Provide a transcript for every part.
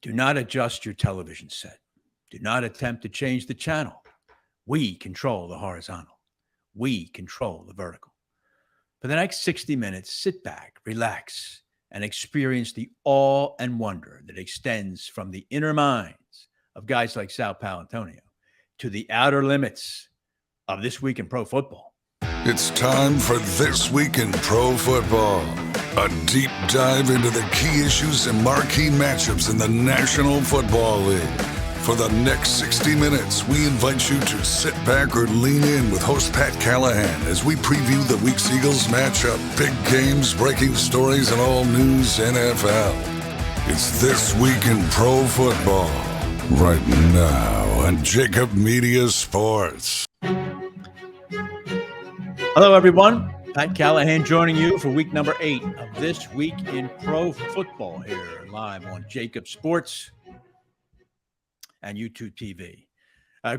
Do not adjust your television set. Do not attempt to change the channel. We control the horizontal. We control the vertical. For the next 60 minutes, sit back, relax, and experience the awe and wonder that extends from the inner minds of guys like Sal Paolantonio to the outer limits of This Week in Pro Football. It's time for This Week in Pro Football, a deep dive into the key issues and marquee matchups in the National Football League. For the next 60 minutes, we invite you to sit back or lean in with host Pat Callahan as we preview the week's Eagles matchup, big games, breaking stories, and all news NFL. It's This Week in Pro Football, right now on JAKIB Media Sports. Hello, everyone. Pat Callahan joining you for week number 8 of This Week in Pro Football here live on JAKIB Sports and YouTube TV.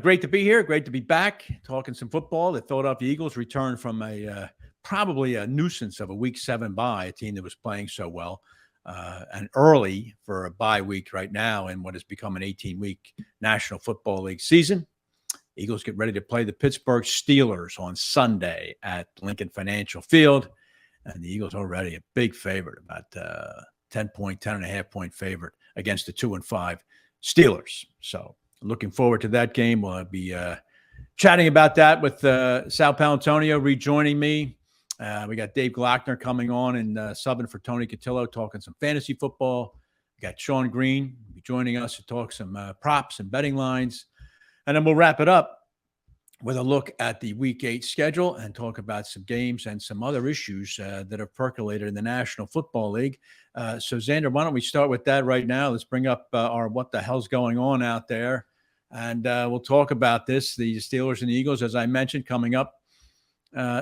Great to be here. Great to be back talking some football. The Philadelphia Eagles returned from probably a nuisance of a Week 7 bye, a team that was playing so well, and early for a bye week right now in what has become an 18-week National Football League season. Eagles get ready to play the Pittsburgh Steelers on Sunday at Lincoln Financial Field. And the Eagles already a big favorite, about 10.5 point favorite against the 2-5 Steelers. So looking forward to that game. We'll be chatting about that with Sal Paolantonio rejoining me. We got Dave Gloeckner coming on and subbing for Tony Cutillo, talking some fantasy football. We got Sean Green joining us to talk some props and betting lines. And then we'll wrap it up with a look at the Week 8 schedule and talk about some games and some other issues that have percolated in the National Football League. So, Xander, why don't we start with that right now? Let's bring up our what the hell's going on out there. And we'll talk about this, the Steelers and the Eagles, as I mentioned, coming up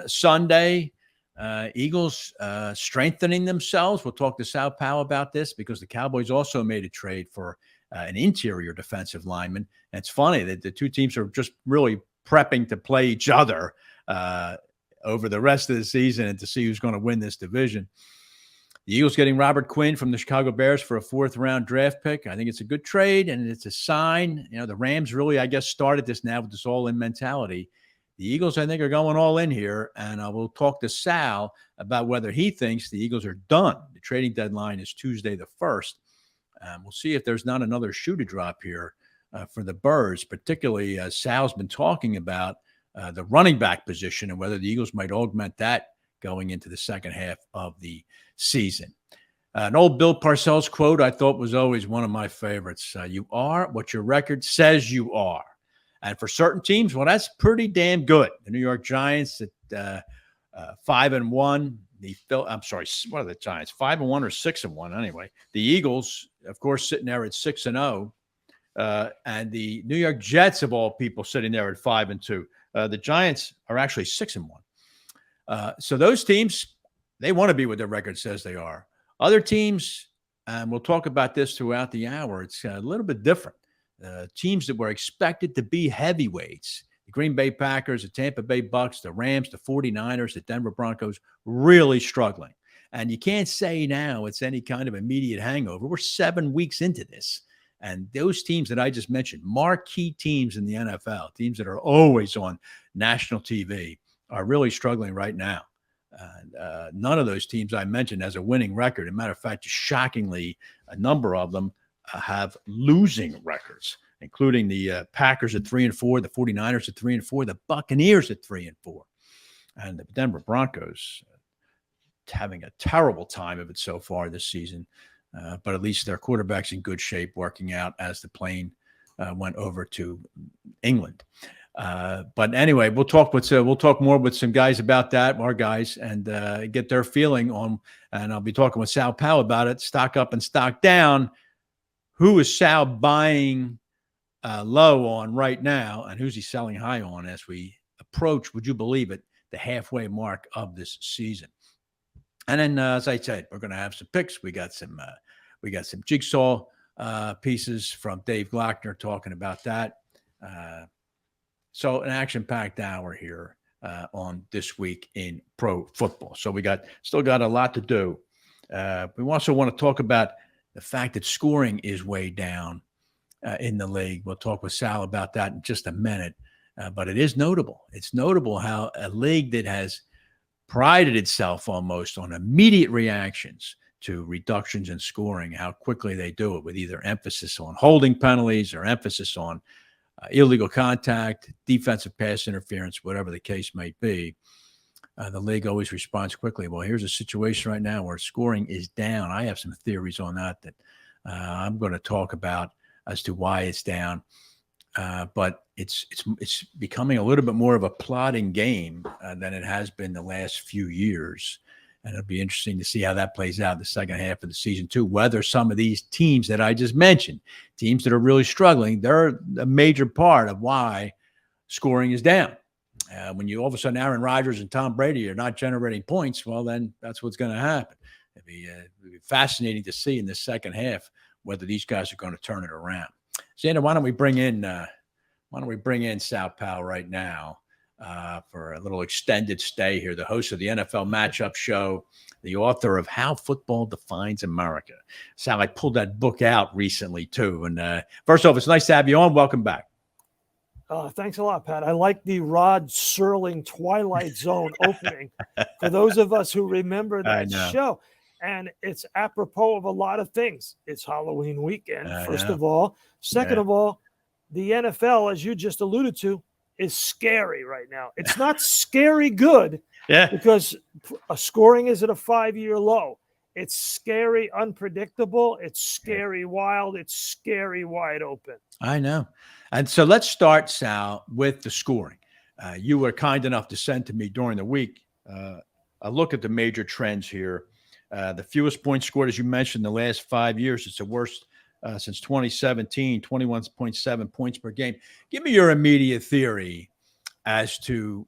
Sunday. Eagles strengthening themselves. We'll talk to Sal Pao about this because the Cowboys also made a trade for an interior defensive lineman. And it's funny that the two teams are just really prepping to play each other over the rest of the season and to see who's going to win this division. The Eagles getting Robert Quinn from the Chicago Bears for a 4th-round draft pick. I think it's a good trade, and it's a sign. You know, the Rams really, I guess, started this now with this all-in mentality. The Eagles, I think, are going all in here, and we'll talk to Sal about whether he thinks the Eagles are done. The trading deadline is Tuesday the 1st. We'll see if there's not another shoe to drop here for the Birds, particularly Sal's been talking about the running back position and whether the Eagles might augment that going into the second half of the season. An old Bill Parcells quote I thought was always one of my favorites. You are what your record says you are. And for certain teams, well, that's pretty damn good. The New York Giants at 5-1. What are the Giants? 5-1 or 6-1 anyway. The Eagles, of course, sitting there at 6-0. And the New York Jets, of all people, sitting there at 5-2. The Giants are actually 6-1. So those teams, they want to be what their record says they are. Other teams, and we'll talk about this throughout the hour, it's a little bit different. Teams that were expected to be heavyweights, the Green Bay Packers, the Tampa Bay Bucks, the Rams, the 49ers, the Denver Broncos, really struggling. And you can't say now it's any kind of immediate hangover. We're 7 weeks into this. And those teams that I just mentioned, marquee teams in the NFL, teams that are always on national TV, are really struggling right now. None of those teams I mentioned has a winning record. As a matter of fact, shockingly, a number of them have losing records, including the Packers at 3-4, the 49ers at 3-4, the Buccaneers at 3-4, and the Denver Broncos having a terrible time of it so far this season. But at least their quarterback's in good shape, working out as the plane went over to England. But anyway, we'll talk more with some guys about that, our guys, and get their feeling on. And I'll be talking with Sal Pao about it. Stock up and stock down. Who is Sal buying low on right now, and who's he selling high on as we approach, would you believe it, the halfway mark of this season? And then, as I said, we're going to have some picks. We got some jigsaw pieces from Dave Gloeckner talking about that. So an action-packed hour here on This Week in Pro Football. So we still got a lot to do. We also want to talk about the fact that scoring is way down in the league. We'll talk with Sal about that in just a minute. But it is notable. It's notable how a league that has prided itself almost on immediate reactions to reductions in scoring, how quickly they do it, with either emphasis on holding penalties or emphasis on illegal contact, defensive pass interference, whatever the case may be. The league always responds quickly. Well, here's a situation right now where scoring is down. I have some theories on that I'm going to talk about as to why it's down. But it's becoming a little bit more of a plodding game than it has been the last few years. And it'll be interesting to see how that plays out in the second half of the season, too, whether some of these teams that I just mentioned, teams that are really struggling, they're a major part of why scoring is down. When you all of a sudden Aaron Rodgers and Tom Brady are not generating points, well, then that's what's going to happen. It'd be fascinating to see in the second half whether these guys are going to turn it around. Xander, why don't we bring in Sal Pao right now for a little extended stay here, the host of the NFL Matchup Show, the author of How Football Defines America. Sal, I pulled that book out recently, too. And first off, it's nice to have you on. Welcome back. Thanks a lot, Pat. I like the Rod Serling Twilight Zone opening for those of us who remember that show. And it's apropos of a lot of things. It's Halloween weekend, first of all. Second of all, the NFL, as you just alluded to, is scary right now. It's not scary good because scoring is at a 5-year low. It's scary, unpredictable. It's scary, wild. It's scary, wide open. I know. And so let's start, Sal, with the scoring. You were kind enough to send to me during the week a look at the major trends here. The fewest points scored, as you mentioned, the last 5 years. It's the worst since 2017, 21.7 points per game. Give me your immediate theory as to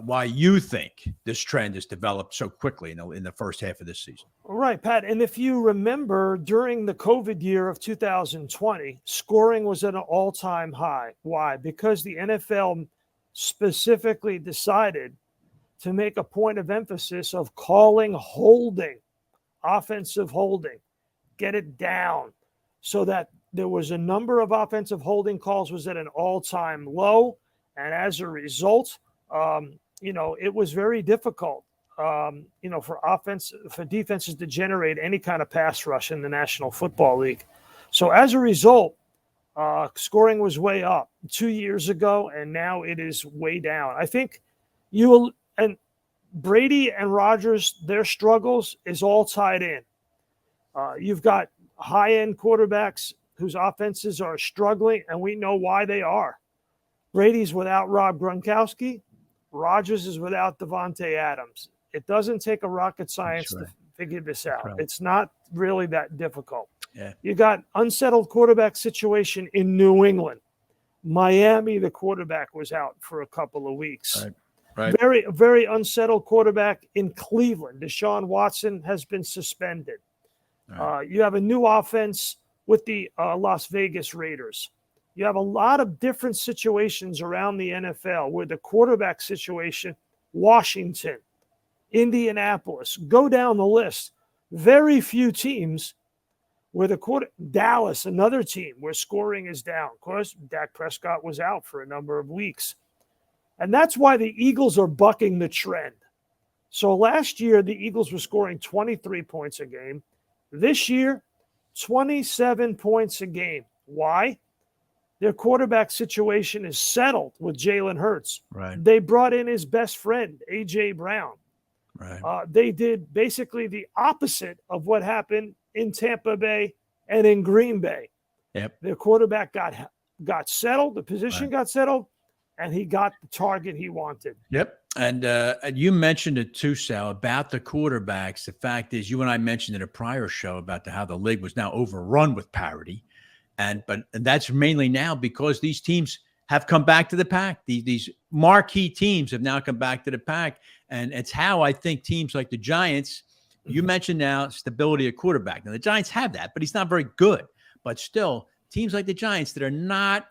why you think this trend has developed so quickly in the first half of this season. Right, Pat. And if you remember, during the COVID year of 2020, scoring was at an all-time high. Why? Because the NFL specifically decided to make a point of emphasis of calling holding, offensive holding, get it down, so that there was a number of offensive holding calls was at an all-time low. And as a result, it was very difficult, for defenses to generate any kind of pass rush in the National Football League. So as a result, scoring was way up 2 years ago, and now it is way down. I think and Brady and Rodgers, their struggles is all tied in. You've got high-end quarterbacks whose offenses are struggling, and we know why they are. Brady's without Rob Gronkowski. Rodgers is without Devontae Adams. It doesn't take a rocket science to figure this out. Right. It's not really that difficult. Yeah. You got unsettled quarterback situation in New England. Miami, the quarterback was out for a couple of weeks. Right. Very, very unsettled quarterback in Cleveland. Deshaun Watson has been suspended. Right. You have a new offense with the Las Vegas Raiders. You have a lot of different situations around the NFL where the quarterback situation, Washington, Indianapolis, go down the list. Very few teams where Dallas, another team where scoring is down. Of course, Dak Prescott was out for a number of weeks. And that's why the Eagles are bucking the trend. So last year, the Eagles were scoring 23 points a game. This year, 27 points a game. Why? Their quarterback situation is settled with Jalen Hurts. Right. They brought in his best friend, A.J. Brown. Right. They did basically the opposite of what happened in Tampa Bay and in Green Bay. Yep. Their quarterback got settled, the position got settled, and he got the target he wanted. Yep. And you mentioned it too, Sal, about the quarterbacks. The fact is, you and I mentioned in a prior show about how the league was now overrun with parity. And that's mainly now because these teams have come back to the pack. These marquee teams have now come back to the pack. And it's how I think teams like the Giants, you mentioned now stability of quarterback. Now, the Giants have that, but he's not very good. But still, teams like the Giants that are not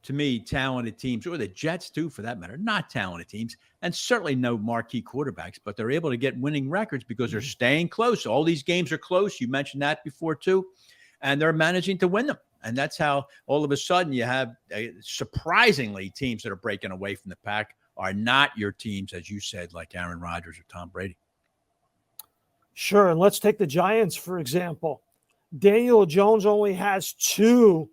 to me, talented teams, or the Jets too, for that matter, not talented teams, and certainly no marquee quarterbacks, but they're able to get winning records because they're staying close. All these games are close. You mentioned that before too, and they're managing to win them. And that's how all of a sudden you have surprisingly teams that are breaking away from the pack are not your teams, as you said, like Aaron Rodgers or Tom Brady. Sure. And let's take the Giants, for example. Daniel Jones only has 2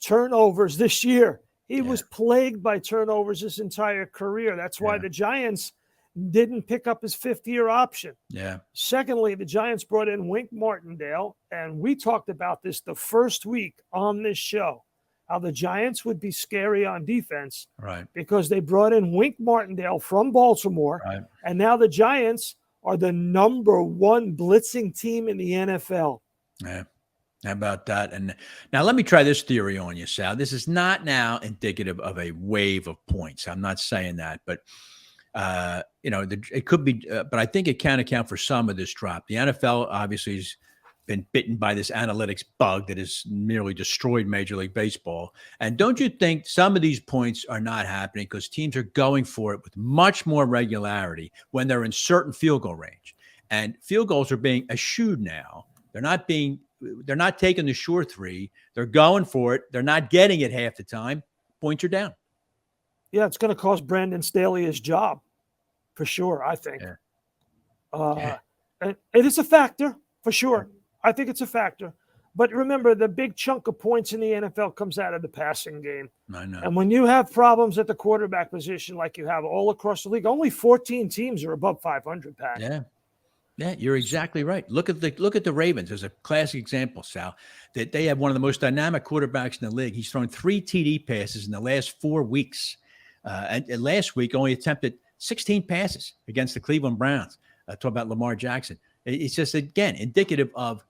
turnovers this year. He was plagued by turnovers his entire career. That's why the Giants didn't pick up his 5th-year option. Yeah. Secondly, the Giants brought in Wink Martindale, and we talked about this the first week on this show, how the Giants would be scary on defense, right? Because they brought in Wink Martindale from Baltimore, right. And now the Giants are the number 1 blitzing team in the NFL. Yeah. How about that? And now let me try this theory on you, Sal. This is not now indicative of a wave of points. I'm not saying that, but it could be, but I think it can account for some of this drop. The NFL obviously has been bitten by this analytics bug that has nearly destroyed Major League Baseball. And don't you think some of these points are not happening because teams are going for it with much more regularity when they're in certain field goal range? And field goals are being eschewed now. They're not taking the sure 3. They're going for it. They're not getting it half the time. Points are down. Yeah, it's going to cost Brandon Staley his job for sure, I think. And it is a factor for sure. I think it's a factor. But remember, the big chunk of points in the NFL comes out of the passing game. I know. And when you have problems at the quarterback position like you have all across the league, only 14 teams are above 500, Pat. Yeah, you're exactly right. Look at the Ravens as a classic example, Sal, that they have one of the most dynamic quarterbacks in the league. He's thrown 3 TD passes in the last 4 weeks. And last week only attempted 16 passes against the Cleveland Browns. Talk about Lamar Jackson. It's just, again, indicative of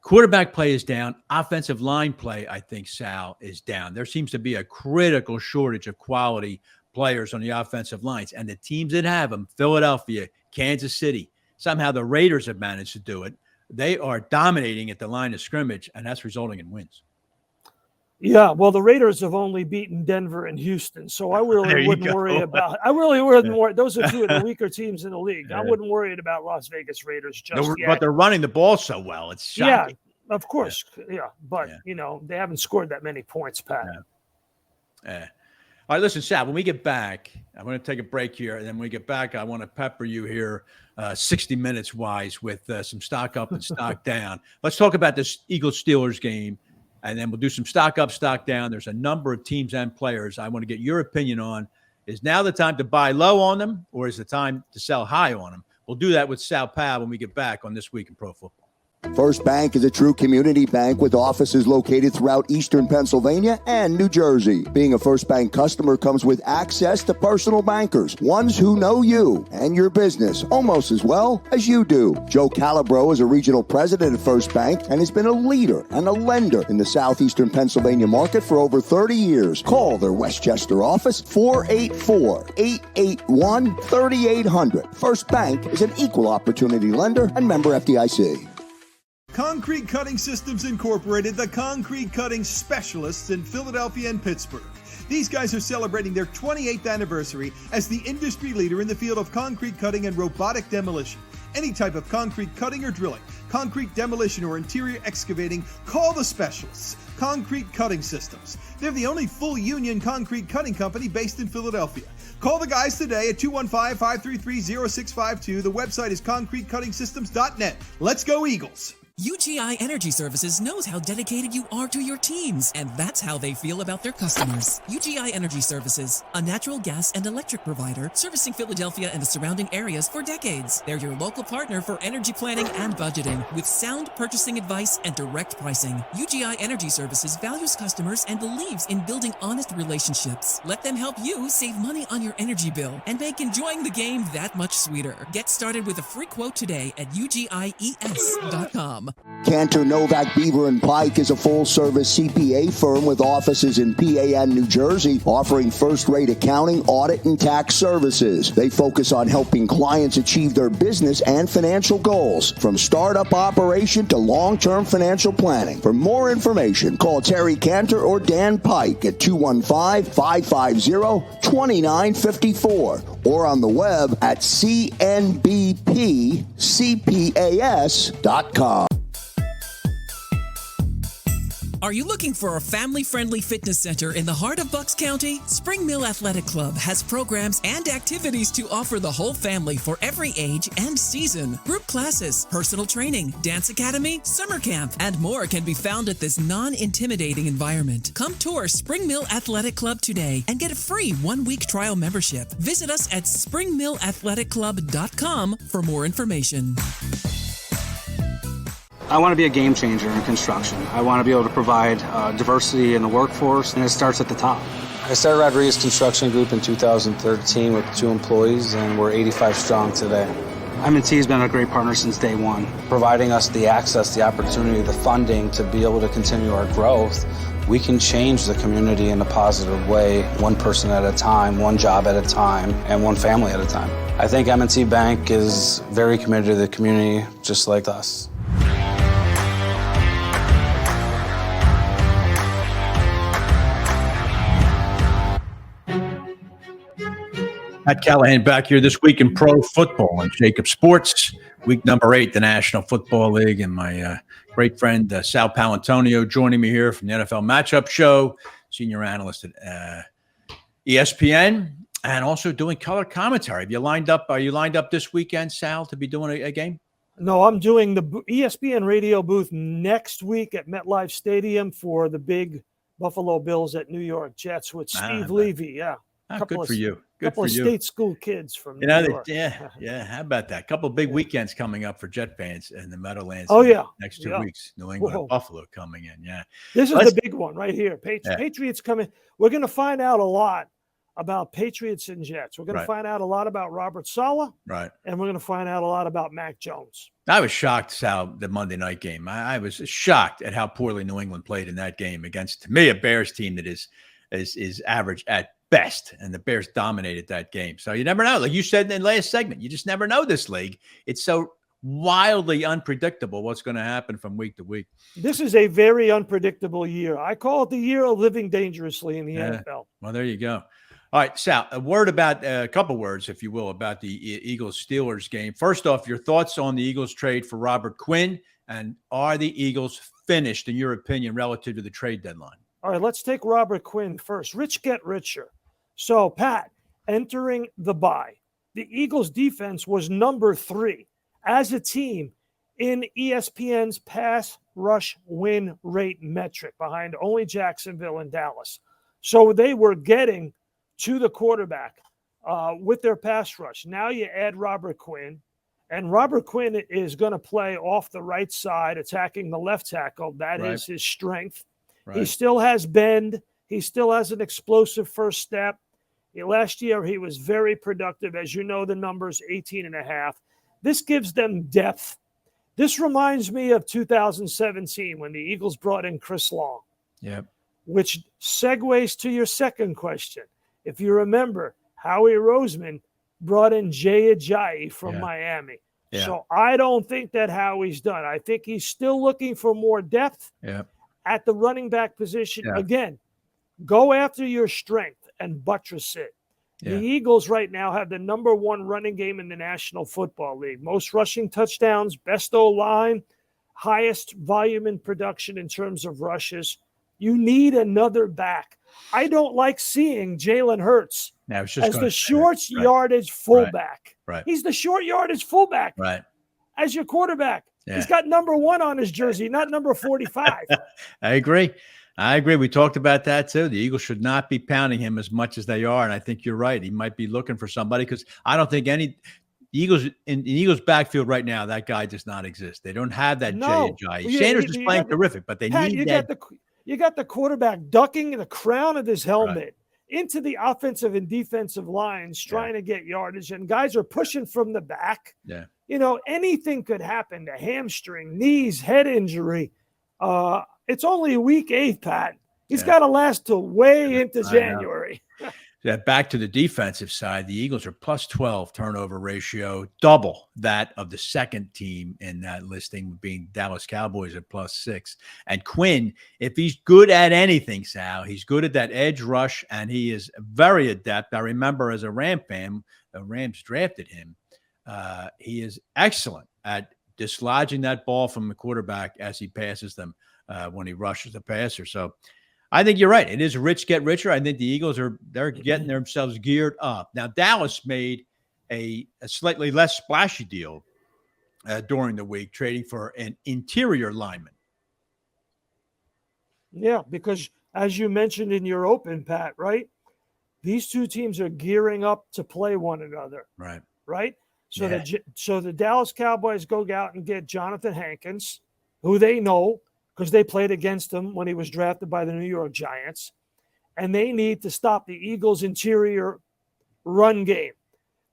quarterback play is down. Offensive line play, I think, Sal, is down. There seems to be a critical shortage of quality players on the offensive lines. And the teams that have them, Philadelphia, Kansas City, somehow the Raiders have managed to do it. They are dominating at the line of scrimmage, and that's resulting in wins. Yeah, well, the Raiders have only beaten Denver and Houston, so I really wouldn't worry about. I really wouldn't worry. Those are 2 of the weaker teams in the league. I wouldn't worry about Las Vegas Raiders just yet. But they're running the ball so well. It's shocking. Yeah, of course. Yeah, but they haven't scored that many points, Pat. Yeah. All right, listen, Sal, when we get back, I'm going to take a break here, and then when we get back, I want to pepper you here 60 minutes wise with some stock up and stock down. Let's talk about this Eagles-Steelers game. And then we'll do some stock up, stock down. There's a number of teams and players I want to get your opinion on. Is now the time to buy low on them, or is it time to sell high on them? We'll do that with Sal Paolantonio when we get back on This Week in Pro Football. First Bank is a true community bank with offices located throughout eastern Pennsylvania and New Jersey. Being a First Bank customer comes with access to personal bankers, ones who know you and your business almost as well as you do. Joe Calabro is a regional president of First Bank and has been a leader and a lender in the southeastern Pennsylvania market for over 30 years. Call their Westchester office, 484-881-3800. First Bank is an equal opportunity lender and member FDIC. Concrete Cutting Systems Incorporated, the concrete cutting specialists in Philadelphia and Pittsburgh. These guys are celebrating their 28th anniversary as the industry leader in the field of concrete cutting and robotic demolition. Any type of concrete cutting or drilling, concrete demolition or interior excavating, call the specialists. Concrete Cutting Systems. They're the only full union concrete cutting company based in Philadelphia. Call the guys today at 215-533-0652. The website is concretecuttingsystems.net. Let's go Eagles. UGI Energy Services knows how dedicated you are to your teams, and that's how they feel about their customers. UGI Energy Services, a natural gas and electric provider servicing Philadelphia and the surrounding areas for decades. They're your local partner for energy planning and budgeting with sound purchasing advice and direct pricing. UGI Energy Services values customers and believes in building honest relationships. Let them help you save money on your energy bill and make enjoying the game that much sweeter. Get started with a free quote today at ugies.com. CantorNovak.com. Cantor Novak Beaver and Pike is a full-service CPA firm with offices in PA and New Jersey, offering first-rate accounting, audit, and tax services. They focus on helping clients achieve their business and financial goals, from startup operation to long-term financial planning. For more information, call Terry Cantor or Dan Pike at 215-550-2954 or on the web at cnbpcpas.com. Are you looking for a family-friendly fitness center in the heart of Bucks County? Spring Mill Athletic Club has programs and activities to offer the whole family for every age and season. Group classes, personal training, dance academy, summer camp, and more can be found at this non-intimidating environment. Come tour Spring Mill Athletic Club today and get a free 1-week trial membership. Visit us at springmillathletic.com for more information. I want to be a game changer in construction. I want to be able to provide diversity in the workforce, and it starts at the top. I started Rodriguez Construction Group in 2013 with 2 employees, and we're 85 strong today. M&T has been a great partner since day one, providing us the access, the opportunity, the funding to be able to continue our growth. We can change the community in a positive way, one person at a time, one job at a time, and one family at a time. I think M&T Bank is very committed to the community, just like us. Pat Callahan back here this week in pro football on JAKIB Sports, week number 8, the National Football League, and my great friend Sal Paolantonio joining me here from the NFL Matchup Show, senior analyst at ESPN, and also doing color commentary. Are you lined up this weekend, Sal, to be doing a game? No, I'm doing the ESPN radio booth next week at MetLife Stadium for the big Buffalo Bills at New York Jets with Steve Levy. Yeah. Good for you. A couple of state school kids from New York. Yeah. How about that? A couple of big weekends coming up for Jet fans in the Meadowlands. Next 2 weeks, New England and Buffalo coming in. Yeah, this is the big one right here. Patriots coming. We're going to find out a lot about Patriots and Jets. We're going to find out a lot about Robert Saleh. Right. And we're going to find out a lot about Mac Jones. I was shocked, Sal, the Monday night game. I was shocked at how poorly New England played in that game against, to me, a Bears team that is average at best, and the Bears dominated that game. So you never know. Like you said in the last segment, you just never know this league. It's so wildly unpredictable what's going to happen from week to week. This is a very unpredictable year. I call it the year of living dangerously in the NFL. Well, there you go. All right, Sal, a couple words, if you will, about the Eagles-Steelers game. First off, your thoughts on the Eagles trade for Robert Quinn, and are the Eagles finished, in your opinion, relative to the trade deadline? All right, let's take Robert Quinn first. Rich get richer. So, Pat, entering the bye, the Eagles defense was number 3 as a team in ESPN's pass rush win rate metric, behind only Jacksonville and Dallas. So they were getting to the quarterback with their pass rush. Now you add Robert Quinn, and Robert Quinn is going to play off the right side, attacking the left tackle. That is his strength. Right. He still has bend. He still has an explosive first step. Last year, he was very productive. As you know, the numbers, 18.5. This gives them depth. This reminds me of 2017 when the Eagles brought in Chris Long. Yep. Which segues to your second question. If you remember, Howie Roseman brought in Jay Ajayi from Miami. Yeah. So I don't think that Howie's done. I think he's still looking for more depth at the running back position. Yeah. Again, go after your strength and buttress it. Yeah. The Eagles right now have the number 1 running game in the National Football League. Most rushing touchdowns, best O-line, highest volume in production in terms of rushes. You need another back. I don't like seeing Jalen Hurts as the short yardage fullback. Right. He's the short yardage fullback as your quarterback. Yeah. He's got number 1 on his jersey, not number 45. I agree. We talked about that too. The Eagles should not be pounding him as much as they are. And I think you're right. He might be looking for somebody, because I don't think the Eagles backfield right now, that guy does not exist. They don't have that Jay Ajayi. Sanders is playing terrific, but they need that. You got the quarterback ducking in the crown of his helmet into the offensive and defensive lines, trying to get yardage, and guys are pushing from the back. Yeah. anything could happen. The hamstring, knees, head injury. It's only week 8, Pat. He's got to last till way into January. Yeah, back to the defensive side, the Eagles are plus 12 turnover ratio, double that of the second team in that listing, being Dallas Cowboys at plus 6. And Quinn, if he's good at anything, Sal, he's good at that edge rush, and he is very adept. I remember as a Ram fan, the Rams drafted him. He is excellent at dislodging that ball from the quarterback as he passes them when he rushes the passer. So I think you're right. It is rich get richer. I think the Eagles they're getting themselves geared up. Now, Dallas made a slightly less splashy deal during the week, trading for an interior lineman. Yeah, because as you mentioned in your open, Pat, right? These two teams are gearing up to play one another. Right? So the Dallas Cowboys go out and get Jonathan Hankins, who they know, because they played against him when he was drafted by the New York Giants. And they need to stop the Eagles' interior run game.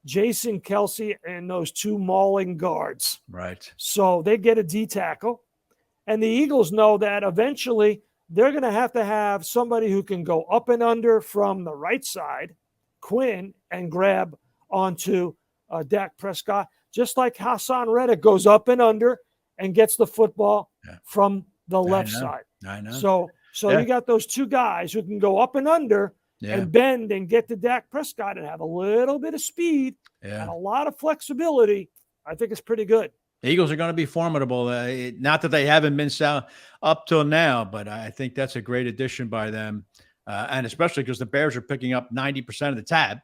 Jason Kelsey and those two mauling guards. Right. So they get a D tackle. And the Eagles know that eventually they're going to have somebody who can go up and under from the right side, Quinn, and grab onto Dak Prescott, just like Hassan Reddick goes up and under and gets the football from the left side. I know. So you got those two guys who can go up and under and bend and get to Dak Prescott and have a little bit of speed and a lot of flexibility. I think it's pretty good. The Eagles are going to be formidable. Not that they haven't been up till now, but I think that's a great addition by them. And especially because the Bears are picking up 90% of the tab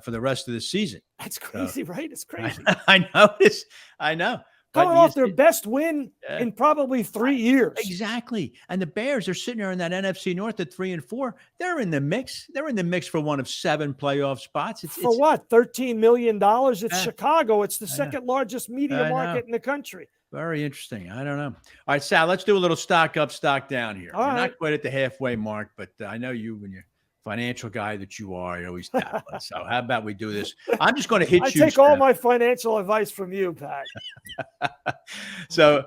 for the rest of the season. That's crazy, right? It's crazy. I know. Coming off their best win in probably 3 years. Exactly. And the Bears are sitting there in that NFC North at 3-4. They're in the mix. They're in the mix for one of 7 playoff spots. For what? $13 million? It's Chicago. It's the second largest media market in the country. Very interesting. I don't know. All right, Sal, let's do a little stock up, stock down here. We're not quite at the halfway mark, but I know you when you're financial guy that you are, you're always tackling. So how about we do this? I'm just going to hit you. I take all my financial advice from you, Pat. So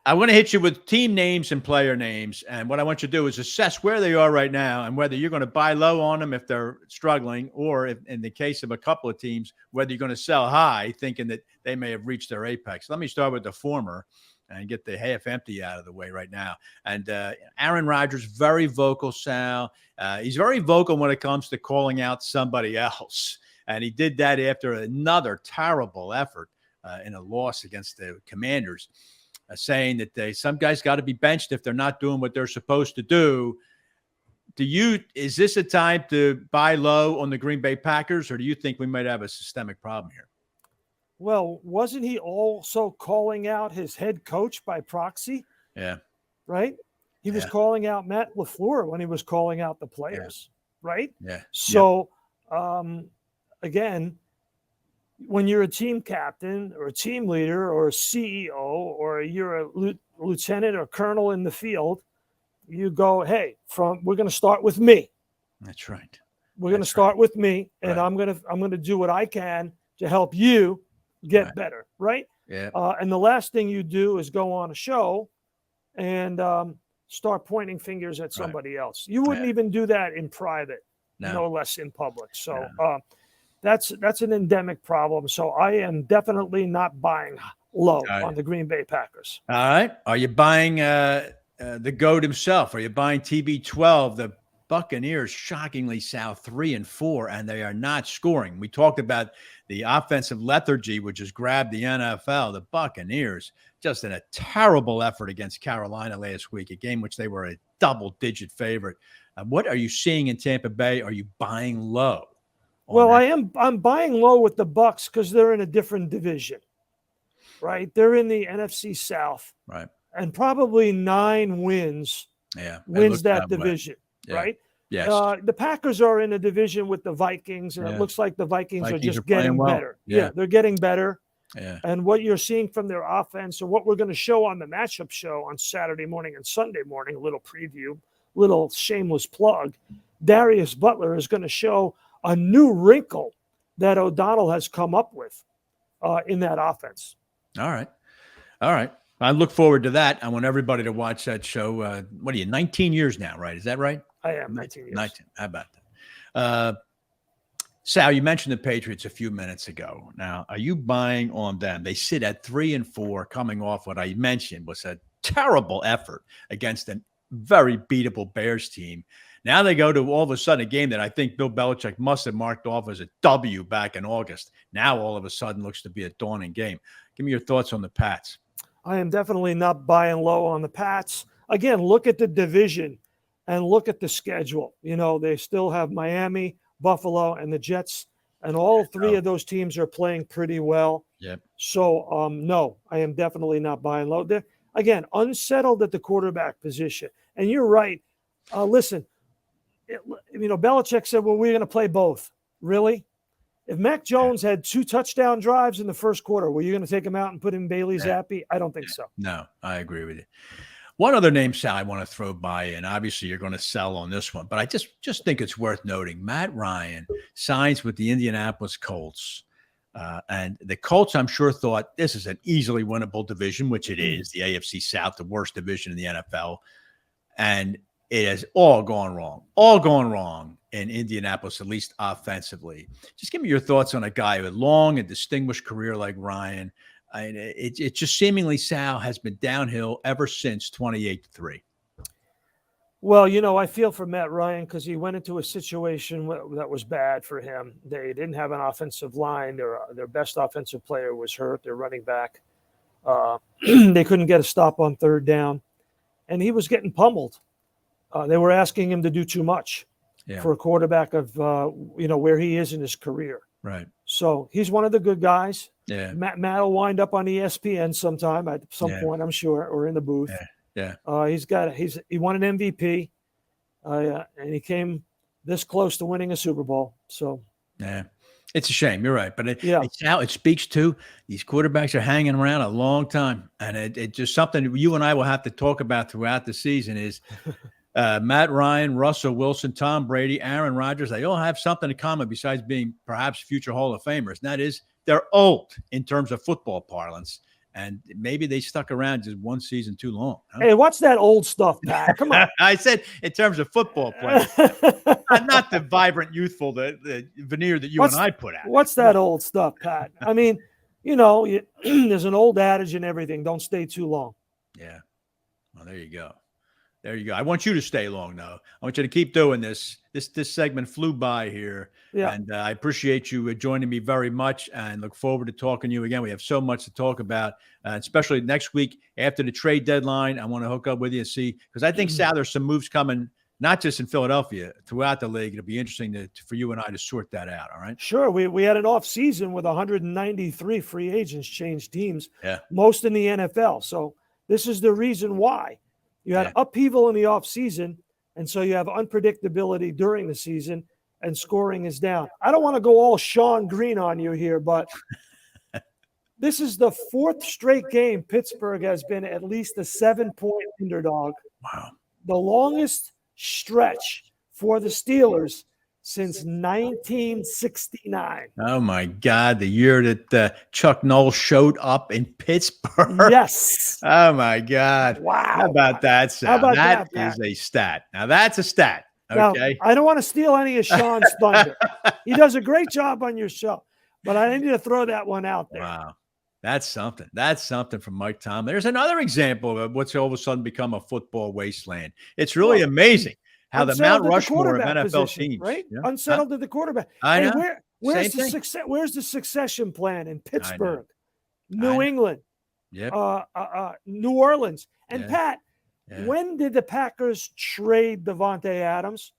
I want to hit you with team names and player names. And what I want you to do is assess where they are right now and whether you're going to buy low on them if they're struggling, or if, in the case of a couple of teams, whether you're going to sell high thinking that they may have reached their apex. Let me start with the former and get the half empty out of the way right now. And Aaron Rodgers, very vocal, Sal. He's very vocal when it comes to calling out somebody else. And he did that after another terrible effort in a loss against the Commanders, saying that some guys got to be benched if they're not doing what they're supposed to do. Is this a time to buy low on the Green Bay Packers, or do you think we might have a systemic problem here? Well, wasn't he also calling out his head coach by proxy? Yeah. Right? He was calling out Matt LaFleur when he was calling out the players, right? Yeah. So, again, when you're a team captain or a team leader or a CEO or you're a lieutenant or colonel in the field, you go, hey, we're going to start with me. That's right. We're going to start with me, and I'm going to do what I can to help you get better, right? Yeah. And the last thing you do is go on a show and start pointing fingers at somebody else. You wouldn't even do that in private, no less in public. So that's an endemic problem. So I am definitely not buying low on the Green Bay Packers. All right. Are you buying the GOAT himself? Are you buying TB12? The Buccaneers, shockingly, Sal, 3-4, and they are not scoring. We talked about the offensive lethargy, which has grabbed the NFL. The Buccaneers just in a terrible effort against Carolina last week, a game which they were a double-digit favorite. What are you seeing in Tampa Bay? Are you buying low? Well, I'm buying low with the Bucs because they're in a different division, right? They're in the NFC South, right? And probably 9 wins wins that division. Yeah. Right? Yes. The Packers are in a division with the Vikings, and it looks like the Vikings are just getting better. Yeah, they're getting better. Yeah. And what you're seeing from their offense, and what we're going to show on the matchup show on Saturday morning and Sunday morning, a little preview, little shameless plug, Darius Butler is going to show a new wrinkle that O'Donnell has come up with. in that offense. All right. I look forward to that. I want everybody to watch that show. What are you, 19 years now, right? Is that right? I am 19 years. 19. How about that? Sal, you mentioned the Patriots a few minutes ago. Now, are you buying on them? They sit at 3-4, coming off what I mentioned was a terrible effort against a very beatable Bears team. Now they go to all of a sudden a game that I think Bill Belichick must have marked off as a W back in August. Now all of a sudden looks to be a daunting game. Give me your thoughts on the Pats. I am definitely not buying low on the Pats. Again, look at the division and look at the schedule. You know, they still have Miami, Buffalo, and the Jets, and all three of those teams are playing pretty well. Yep. So, no, I am definitely not buying low. They're, again, unsettled at the quarterback position. And you're right. Listen, Belichick said, well, we're going to play both. Really? If Mac Jones had 2 touchdown drives in the first quarter, were you going to take him out and put in Bailey Zappi? I don't think so. No, I agree with you. One other name, Sal, I want to throw by, and obviously you're going to sell on this one, but I just think it's worth noting. Matt Ryan signs with the Indianapolis Colts. And the Colts, I'm sure, thought this is an easily winnable division, which it is, the AFC South, the worst division in the NFL. And it has all gone wrong in Indianapolis, at least offensively. Just give me your thoughts on a guy with long and distinguished career like Ryan. It just seemingly, Sal, has been downhill ever since 28-3. Well, I feel for Matt Ryan because he went into a situation that was bad for him. They didn't have an offensive line. Their best offensive player was hurt, their running back. They couldn't get a stop on third down, and he was getting pummeled. They were asking him to do too much for a quarterback of, where he is in his career. Right. So he's one of the good guys. Yeah. Matt will wind up on ESPN sometime at some point, I'm sure, or in the booth. Yeah. He won an MVP, and he came this close to winning a Super Bowl. So yeah, it's a shame. You're right, but it speaks to these quarterbacks are hanging around a long time, and it just something you and I will have to talk about throughout the season is Matt Ryan, Russell Wilson, Tom Brady, Aaron Rodgers. They all have something in common besides being perhaps future Hall of Famers, and that is they're old in terms of football parlance. And maybe they stuck around just one season too long. Huh? Hey, what's that old stuff, Pat? Come on. I said in terms of football players, not the vibrant, youthful, the veneer that you and I put out. What's that old stuff, Pat? I mean, there's an old adage and everything. Don't stay too long. Yeah. Well, there you go. I want you to stay long, though. I want you to keep doing this. This segment flew by here. Yeah. And I appreciate you joining me very much and look forward to talking to you again. We have so much to talk about, especially next week after the trade deadline. I want to hook up with you and see, because I think, Sal, there's some moves coming, not just in Philadelphia, throughout the league. It'll be interesting for you and I to sort that out, all right? Sure. We had an off season with 193 free agents change teams, most in the NFL. So this is the reason why. You had upheaval in the offseason, and so you have unpredictability during the season, and scoring is down. I don't want to go all Sean Green on you here, but this is the 4th straight game Pittsburgh has been at least a 7-point underdog. Wow. The longest stretch for the Steelers since 1969. Oh, my God. The year that Chuck Noll showed up in Pittsburgh. Yes. Oh, my God. Wow. How about that, Sal? How about that Pat? Is a stat. Now, that's a stat. Okay. Now, I don't want to steal any of Sean's thunder. He does a great job on your show, but I need to throw that one out there. Wow. That's something. That's something from Mike Tomlin. There's another example of what's all of a sudden become a football wasteland. It's really amazing how the Mount Rushmore of NFL teams, right? Yeah. Unsettled at the quarterback. I know. Where's the succession plan in Pittsburgh, New England, New Orleans, and Pat? Yeah. When did the Packers trade Davante Adams?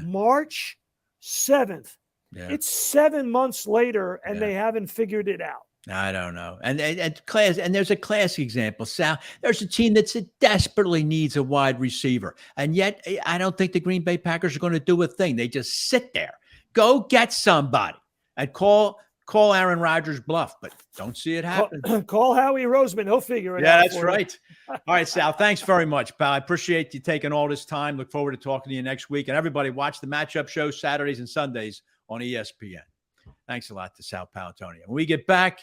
March 7th. Yeah. It's 7 months later, and they haven't figured it out. I don't know. And there's a classic example, Sal. There's a team that desperately needs a wide receiver. And yet I don't think the Green Bay Packers are going to do a thing. They just sit there. Go get somebody and call Aaron Rodgers bluff, but don't see it happen. Call Howie Roseman. He'll figure it out. Yeah, that's right. All right, Sal. Thanks very much, pal. I appreciate you taking all this time. Look forward to talking to you next week. And everybody watch the matchup show Saturdays and Sundays on ESPN. Thanks a lot to Sal Paolantonio. When we get back,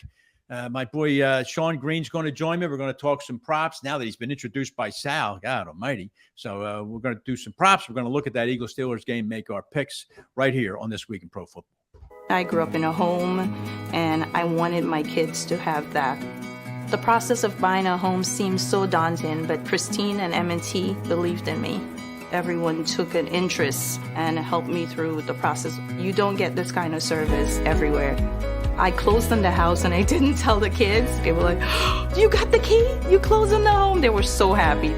My boy Sean Green's going to join me. We're going to talk some props now that he's been introduced by Sal. God almighty. So we're going to do some props. We're going to look at that Eagles-Steelers game, make our picks right here on This Week in Pro Football. I grew up in a home, and I wanted my kids to have that. The process of buying a home seemed so daunting, but Christine and M&T believed in me. Everyone took an interest and helped me through the process. You don't get this kind of service everywhere. I closed on the house and I didn't tell the kids. They were like, oh, you got the key? You closed on the home? They were so happy.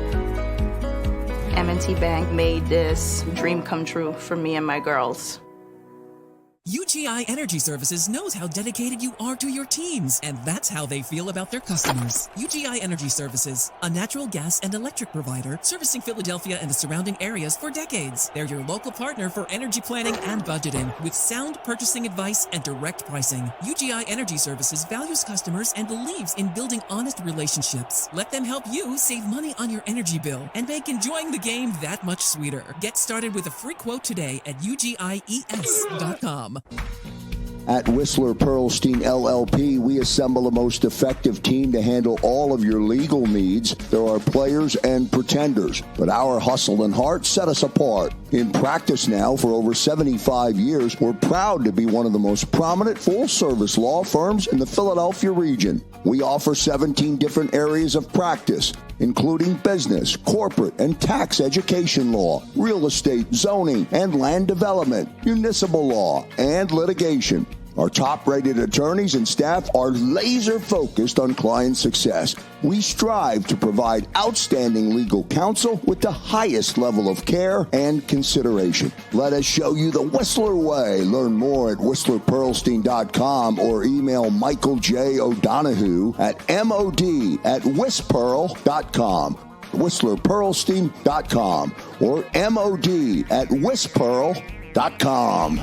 M&T Bank made this dream come true for me and my girls. UGI Energy Services knows how dedicated you are to your teams, and that's how they feel about their customers. UGI Energy Services, a natural gas and electric provider servicing Philadelphia and the surrounding areas for decades. They're your local partner for energy planning and budgeting with sound purchasing advice and direct pricing. UGI Energy Services values customers and believes in building honest relationships. Let them help you save money on your energy bill and make enjoying the game that much sweeter. Get started with a free quote today at ugies.com. At Whistler Pearlstein LLP, we assemble the most effective team to handle all of your legal needs. There are players and pretenders, but our hustle and heart set us apart. In practice now for over 75 years, we're proud to be one of the most prominent full-service law firms in the Philadelphia region. We offer 17 different areas of practice, including business, corporate, and tax education law, real estate, zoning, and land development, municipal law, and litigation. Our top-rated attorneys and staff are laser-focused on client success. We strive to provide outstanding legal counsel with the highest level of care and consideration. Let us show you the Whistler way. Learn more at whistlerpearlstein.com or email Michael J. O'Donohue at mod@whistpearl.com. whistlerpearlstein.com or mod@whistpearl.com.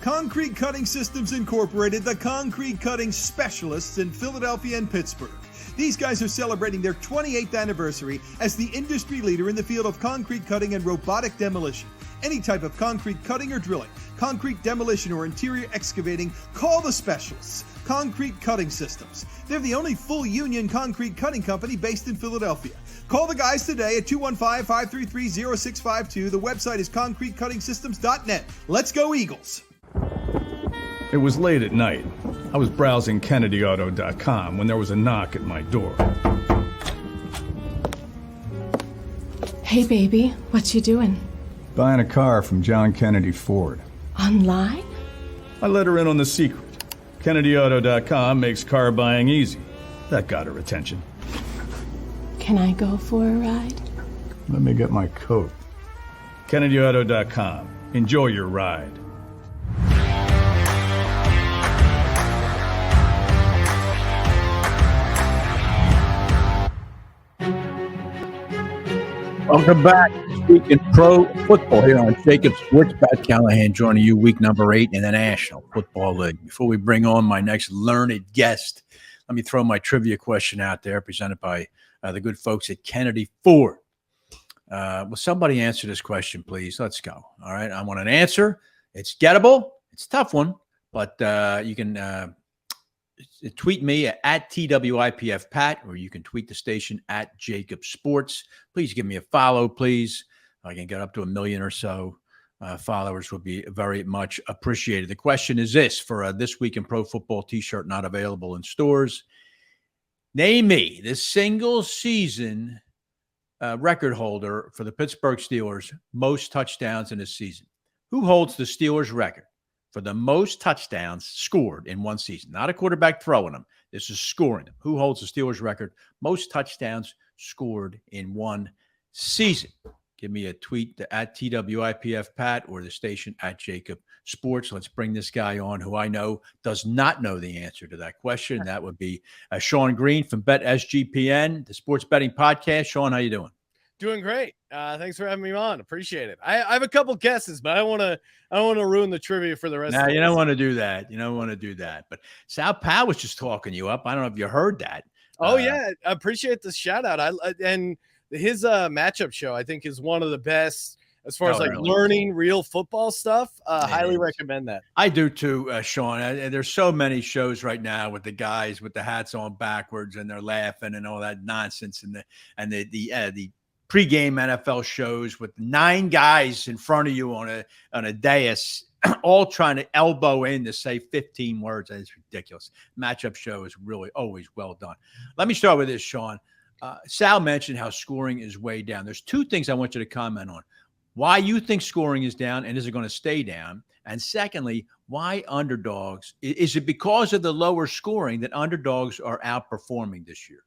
Concrete Cutting Systems Incorporated, the concrete cutting specialists in Philadelphia and Pittsburgh. These guys are celebrating their 28th anniversary as the industry leader in the field of concrete cutting and robotic demolition. Any type of concrete cutting or drilling, concrete demolition or interior excavating, call the specialists. Concrete Cutting Systems. They're the only full union concrete cutting company based in Philadelphia. Call the guys today at 215-533-0652. The website is concretecuttingsystems.net. Let's go Eagles. It was late at night. I was browsing KennedyAuto.com when there was a knock at my door. Hey, baby, what you doing? Buying a car from John Kennedy Ford. Online? I let her in on the secret. KennedyAuto.com makes car buying easy. That got her attention. Can I go for a ride? Let me get my coat. KennedyAuto.com. Enjoy your ride. Welcome back this week in pro football here on JAKIB Sports. Pat Callahan joining you week number 8 in the National Football League. Before we bring on my next learned guest, let me throw my trivia question out there presented by the good folks at Kennedy Ford. Will somebody answer this question, please? Let's go. All right. I want an answer. It's gettable. It's a tough one, but you can tweet me at TWIPF Pat, or you can tweet the station at JAKIB Sports. Please give me a follow, please. I can get up to 1 million or so followers would be very much appreciated. The question is this for This Week in Pro Football t-shirt not available in stores. Name me the single season record holder for the Pittsburgh Steelers, most touchdowns in a season. Who holds the Steelers record for the most touchdowns scored in one season? Not a quarterback throwing them. This is scoring them. Who holds the Steelers record? Most touchdowns scored in one season. Give me a tweet at TWIPF Pat or the station at JAKIB Sports. Let's bring this guy on who I know does not know the answer to that question. That would be Sean Green from Bet SGPN, the sports betting podcast. Sean, how you doing? Doing great. Thanks for having me on. Appreciate it. I have a couple guesses, but I don't want to ruin the trivia for the rest of the you don't want to do that. You don't want to do that. But Sal Paolantonio was just talking you up. I don't know if you heard that. Oh, yeah. I appreciate the shout out. And his matchup show, I think, is one of the best as far as like learning real football stuff. Highly recommend that. I do too, Sean. There's so many shows right now with the guys with the hats on backwards and they're laughing and all that nonsense, and the pregame NFL shows with 9 guys in front of you on a dais, all trying to elbow in to say 15 words. It's ridiculous. Matchup show is really always well done. Let me start with this, Sean. Sal mentioned how scoring is way down. There's 2 things I want you to comment on. Why you think scoring is down, and is it going to stay down? And secondly, why underdogs? Is it because of the lower scoring that underdogs are outperforming this year?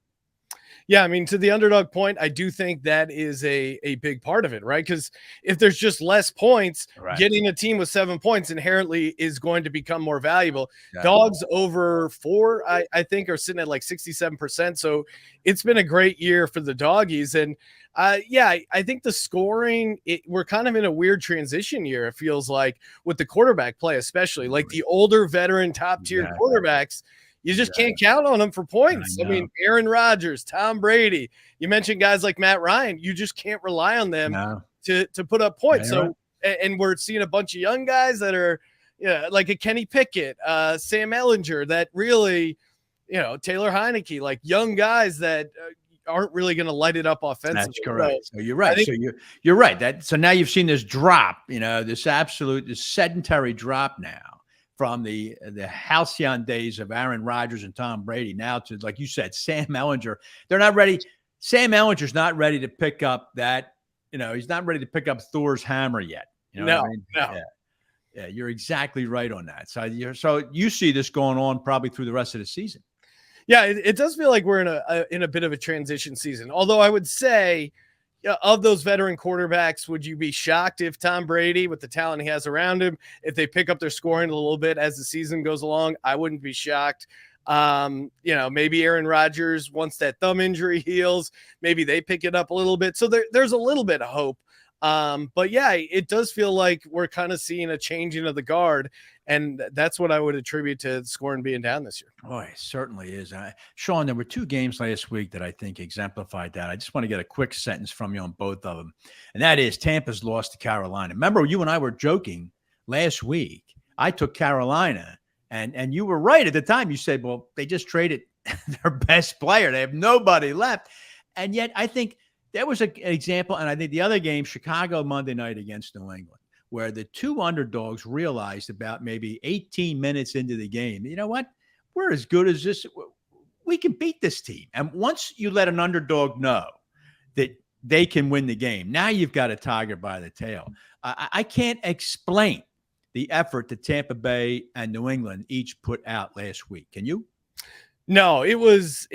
Yeah, I mean, to the underdog point, I do think that is a big part of it, right? Because if there's just less points, getting a team with 7 points inherently is going to become more valuable. Yeah. Dogs over 4, I think, are sitting at like 67%. So it's been a great year for the doggies. And I think the scoring, we're kind of in a weird transition year, it feels like, with the quarterback play, especially like the older veteran top tier quarterbacks. You just can't count on them for points. I mean, Aaron Rodgers, Tom Brady. You mentioned guys like Matt Ryan. You just can't rely on them to put up points. And we're seeing a bunch of young guys that are, like a Kenny Pickett, Sam Ellinger, that really, Taylor Heineke, like young guys that aren't really going to light it up offensively. That's correct. So you're right. You're right. So now you've seen this drop, this sedentary drop now, from the halcyon days of Aaron Rodgers and Tom Brady now to, like you said, Sam Ellinger. They're not ready. Sam Ellinger's not ready to pick up that, he's not ready to pick up Thor's hammer yet. No. Yeah, you're exactly right on that. So you see this going on probably through the rest of the season. Yeah, it does feel like we're in a bit of a transition season. Although I would say, of those veteran quarterbacks, would you be shocked if Tom Brady, with the talent he has around him, if they pick up their scoring a little bit as the season goes along? I wouldn't be shocked. Maybe Aaron Rodgers, once that thumb injury heals, maybe they pick it up a little bit. So there's a little bit of hope. But yeah, it does feel like we're kind of seeing a changing of the guard. And that's what I would attribute to scoring being down this year. Boy, it certainly is. Sean, there were 2 games last week that I think exemplified that. I just want to get a quick sentence from you on both of them. And that is Tampa's loss to Carolina. Remember, you and I were joking last week. I took Carolina, and you were right at the time. You said, well, they just traded their best player. They have nobody left. And yet I think there was an example. And I think the other game, Chicago Monday night against New England, where the 2 underdogs realized about maybe 18 minutes into the game, you know what? We're as good as this. We can beat this team. And once you let an underdog know that they can win the game, now you've got a tiger by the tail. I can't explain the effort that Tampa Bay and New England each put out last week. Can you? No, it was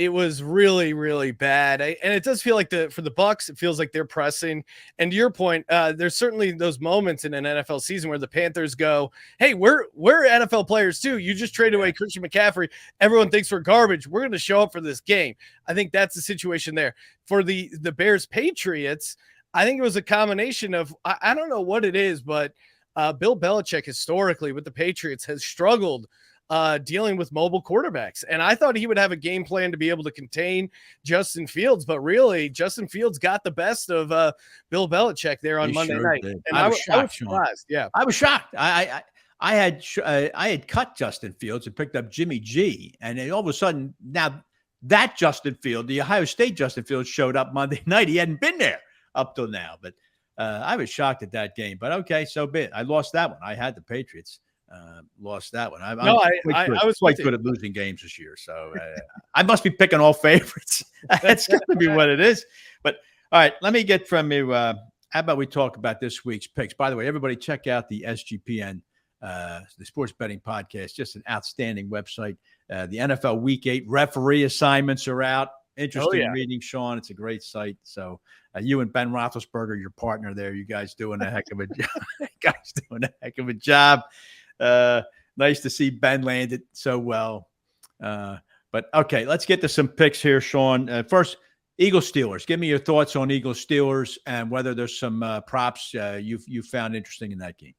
really, really bad. And it does feel like for the Bucs, it feels like they're pressing. And to your point, there's certainly those moments in an NFL season where the Panthers go, hey, we're NFL players too. You just traded away Christian McCaffrey. Everyone thinks we're garbage. We're going to show up for this game. I think that's the situation there. For the Bears Patriots, I think it was a combination of, I don't know what it is, but Bill Belichick historically with the Patriots has struggled dealing with mobile quarterbacks. And I thought he would have a game plan to be able to contain Justin Fields, but really Justin Fields got the best of Bill Belichick there on Monday night. Did. And I was surprised. Yeah. I was shocked. I had cut Justin Fields and picked up Jimmy G. And then all of a sudden now that Justin Fields, the Ohio State Justin Fields, showed up Monday night. He hadn't been there up till now, but I was shocked at that game, but okay, so be it. I lost that one. I had the Patriots. Lost that one. I was quite good at losing games this year, so I must be picking all favorites. That's got to be what it is. But all right, let me get from you. How about we talk about this week's picks? By the way, everybody check out the SGPN, the Sports Betting Podcast. Just an outstanding website. The NFL Week 8 referee assignments are out. Interesting reading, Sean. It's a great site. So you and Ben Roethlisberger, your partner there, you guys doing a heck of a job. Nice to see Ben landed so well. But okay, let's get to some picks here, Sean. First, Eagles Steelers. Give me your thoughts on Eagles Steelers and whether there's some props you found interesting in that game.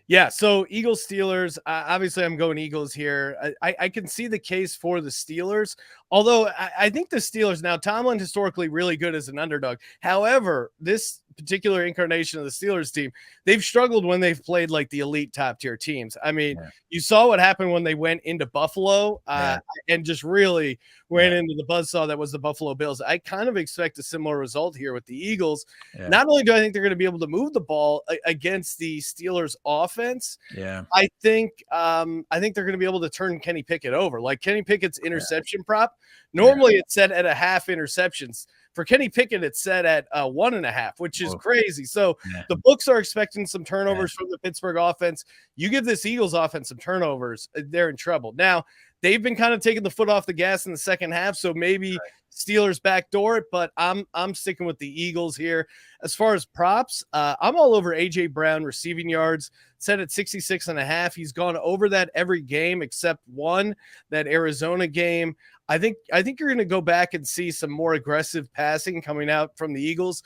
Yeah, so Eagles Steelers. Obviously, I'm going Eagles here. I can see the case for the Steelers, although I think the Steelers now. Tomlin historically really good as an underdog. However, this particular incarnation of the Steelers team, they've struggled when they've played like the elite top tier teams. I mean, you saw what happened when they went into Buffalo and just really went into the buzzsaw that was the Buffalo Bills. I kind of expect a similar result here with the Eagles. Not only do I think they're going to be able to move the ball against the Steelers offense, I think they're going to be able to turn Kenny Pickett over. Like Kenny Pickett's interception prop, normally it's set at a half interceptions. For Kenny Pickett, it's set at 1.5, which is crazy. So the books are expecting some turnovers from the Pittsburgh offense. You give this Eagles offense some turnovers, they're in trouble. Now, they've been kind of taking the foot off the gas in the second half, so maybe Steelers backdoor it, but I'm sticking with the Eagles here. As far as props, I'm all over A.J. Brown receiving yards, set at 66.5. He's gone over that every game except one, that Arizona game. I think you're going to go back and see some more aggressive passing coming out from the Eagles,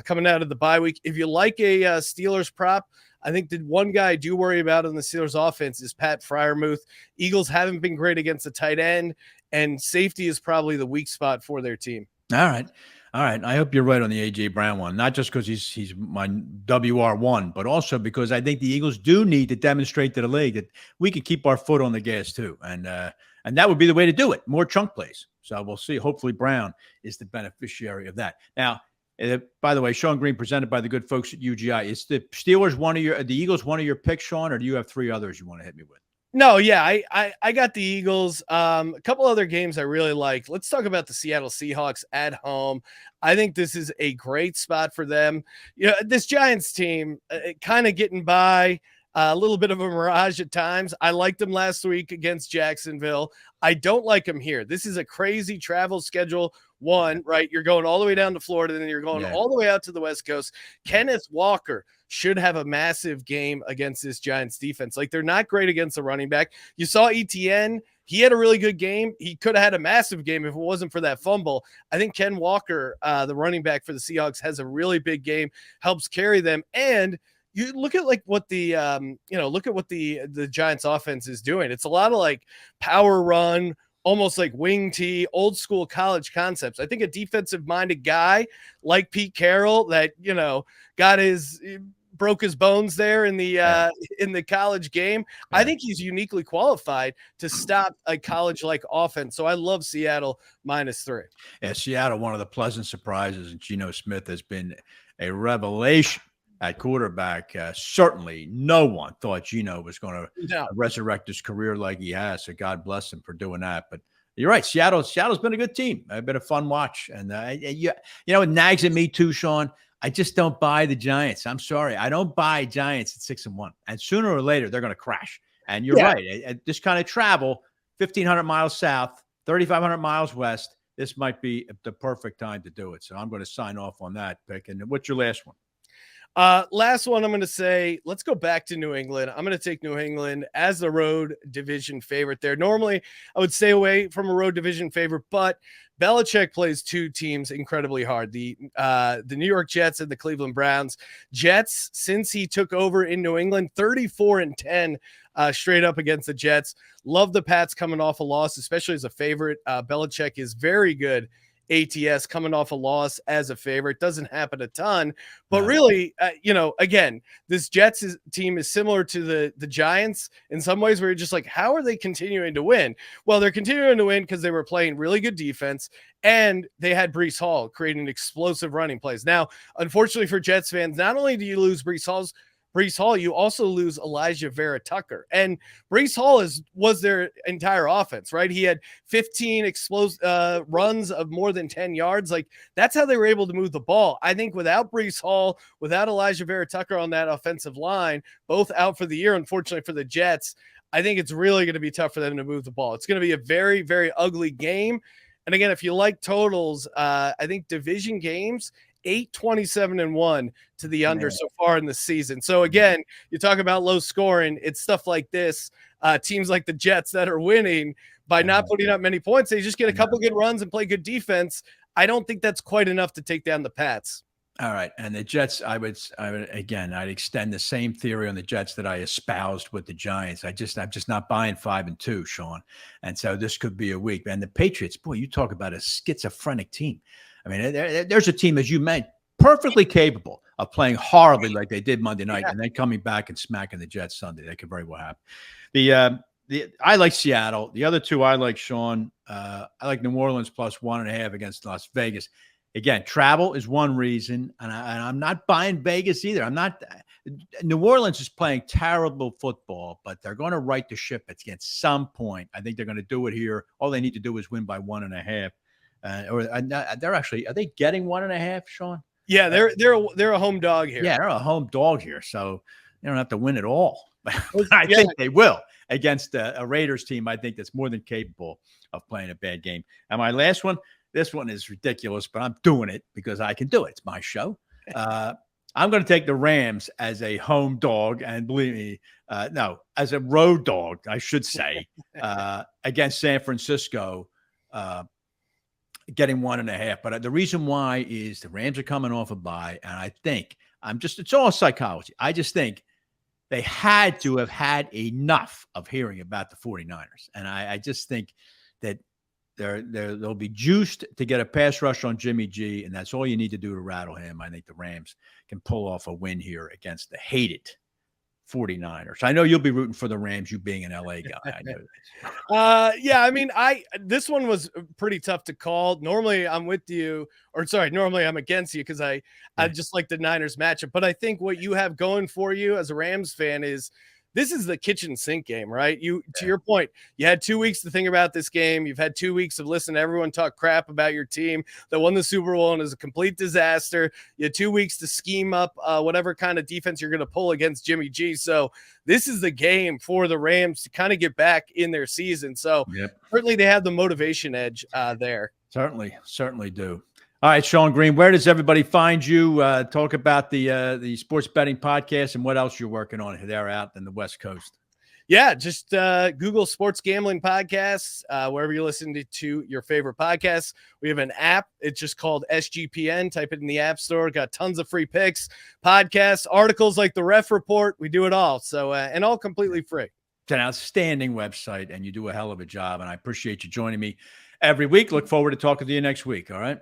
coming out of the bye week. If you like a Steelers prop, I think the one guy I do worry about in the Steelers offense is Pat Freiermuth. Eagles haven't been great against the tight end, and safety is probably the weak spot for their team. All right. I hope you're right on the A.J. Brown one, not just because he's my WR1, but also because I think the Eagles do need to demonstrate to the league that we can keep our foot on the gas too. And that would be the way to do it. More chunk plays. So we'll see. Hopefully Brown is the beneficiary of that. Now, by the way, Sean Green presented by the good folks at UGI. Is the Steelers the Eagles one of your picks, Sean, or do you have three others you want to hit me with? No, yeah, I got the Eagles. A couple other games I really like. Let's talk about the Seattle Seahawks at home. I think this is a great spot for them. You know, this Giants team kind of getting by. A little bit of a mirage at times. I liked them last week against Jacksonville. I don't like them here. This is a crazy travel schedule. One, right? You're going all the way down to Florida, and then you're going all the way out to the West Coast. Kenneth Walker should have a massive game against this Giants defense. Like, they're not great against the running back. You saw ETN. He had a really good game. He could have had a massive game if it wasn't for that fumble. I think Ken Walker, the running back for the Seahawks, has a really big game, helps carry them. And you look at like what the the Giants offense is doing. It's a lot of like power run, almost like wing tee, old school college concepts. I think a defensive minded guy like Pete Carroll that, broke his bones there in the college game. I think he's uniquely qualified to stop a college like offense. So I love Seattle -3. Yeah, Seattle, one of the pleasant surprises. Geno Smith has been a revelation at quarterback. Certainly no one thought Geno was going to resurrect his career like he has. So God bless him for doing that. But you're right. Seattle's been a good team. It's been a fun watch. And it nags at me too, Sean. I just don't buy the Giants. I'm sorry. I don't buy Giants at 6-1. And sooner or later, they're going to crash. And you're right. At this kind of travel, 1,500 miles south, 3,500 miles west, this might be the perfect time to do it. So I'm going to sign off on that pick. And what's your last one? Last one, I'm going to say, let's go back to New England. I'm going to take New England as the road division favorite there. Normally, I would stay away from a road division favorite, but Belichick plays two teams incredibly hard, the New York Jets and the Cleveland Browns. Jets, since he took over in New England, 34-10 straight up against the Jets. Love the Pats coming off a loss, especially as a favorite. Belichick is very good ATS coming off a loss as a favorite. Doesn't happen a ton, but really, again, this Jets team is similar to the Giants in some ways, where you're just like, how are they continuing to win? Well, they're continuing to win because they were playing really good defense, and they had Breece Hall creating explosive running plays. Now, unfortunately for Jets fans, not only do you lose Breece Hall, you also lose Elijah Vera Tucker. And Breece Hall was their entire offense, right? He had 15 explosive runs of more than 10 yards. Like, that's how they were able to move the ball. I think without Breece Hall, without Elijah Vera Tucker on that offensive line, both out for the year, unfortunately for the Jets, I think it's really going to be tough for them to move the ball. It's going to be a very, very ugly game. And again, if you like totals, I think division games, 8-27-1 to the under so far in the season. So again, you talk about low scoring. It's stuff like this. Teams like the Jets that are winning by not putting up many points. They just get a couple good runs and play good defense. I don't think that's quite enough to take down the Pats. All right. And the Jets, I'd extend the same theory on the Jets that I espoused with the Giants. I'm just not buying 5-2, Sean. And so this could be a week. And the Patriots, boy, you talk about a schizophrenic team. I mean, there's a team, as you meant, perfectly capable of playing horribly like they did Monday night and then coming back and smacking the Jets Sunday. That could very well happen. I like Seattle. The other two I like, Sean. I like New Orleans plus 1.5 against Las Vegas. Again, travel is one reason, and I'm not buying Vegas either. I'm not. New Orleans is playing terrible football, but they're going to right the ship at some point. I think they're going to do it here. All they need to do is win by 1.5. Are they getting 1.5, Sean? Yeah, they're a home dog here. Yeah, they're a home dog here, so they don't have to win it all. I think they will against a Raiders team. I think that's more than capable of playing a bad game. And my last one. This one is ridiculous, but I'm doing it because I can do it. It's my show. I'm going to take the Rams as a home dog, and believe me, as a road dog, I should say, against San Francisco, getting 1.5. But the reason why is the Rams are coming off a bye, and I think it's all psychology. I just think they had to have had enough of hearing about the 49ers. And I just think that they'll be juiced to get a pass rush on Jimmy G, and that's all you need to do to rattle him. I think the Rams can pull off a win here against the hated 49ers. I know you'll be rooting for the Rams, you being an LA guy. I know this. Yeah, I mean, this one was pretty tough to call. Normally I'm with you, normally I'm against you because I just like the Niners matchup. But I think what you have going for you as a Rams fan is this is the kitchen sink game, right? To your point, you had 2 weeks to think about this game. You've had 2 weeks of listening to everyone talk crap about your team that won the Super Bowl and is a complete disaster. You had 2 weeks to scheme up whatever kind of defense you're going to pull against Jimmy G. So this is the game for the Rams to kind of get back in their season. So certainly they have the motivation edge there. Certainly do. All right, Sean Green, where does everybody find you? Talk about the sports betting podcast and what else you're working on there out in the West Coast. Yeah, just Google Sports Gambling Podcasts, wherever you listen to your favorite podcasts. We have an app. It's just called SGPN. Type it in the App Store. Got tons of free picks, podcasts, articles like the Ref Report. We do it all. So, and all completely free. It's an outstanding website, and you do a hell of a job, and I appreciate you joining me every week. Look forward to talking to you next week. All right.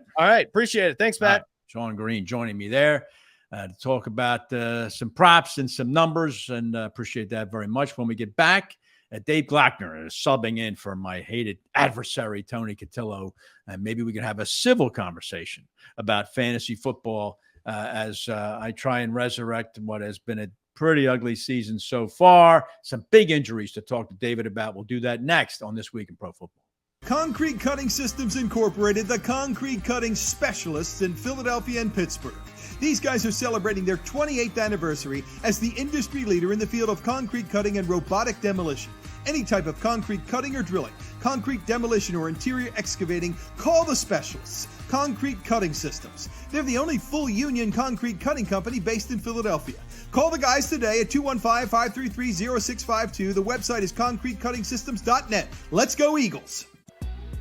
Appreciate it. Thanks, Matt. Sean Green joining me there to talk about some props and some numbers, and appreciate that very much. When we get back, Dave Gloeckner is subbing in for my hated adversary, Tony Cutillo, and maybe we can have a civil conversation about fantasy football as I try and resurrect what has been a pretty ugly season so far. Some big injuries to talk to David about. We'll do that next on This Week in Pro Football. Concrete Cutting Systems Incorporated, the concrete cutting specialists in Philadelphia and Pittsburgh. These guys are celebrating their 28th anniversary as the industry leader in the field of concrete cutting and robotic demolition. Any type of concrete cutting or drilling, concrete demolition or interior excavating, call the specialists. Concrete Cutting Systems. They're the only full union concrete cutting company based in Philadelphia. Call the guys today at 215-533-0652. The website is concretecuttingsystems.net. Let's go Eagles.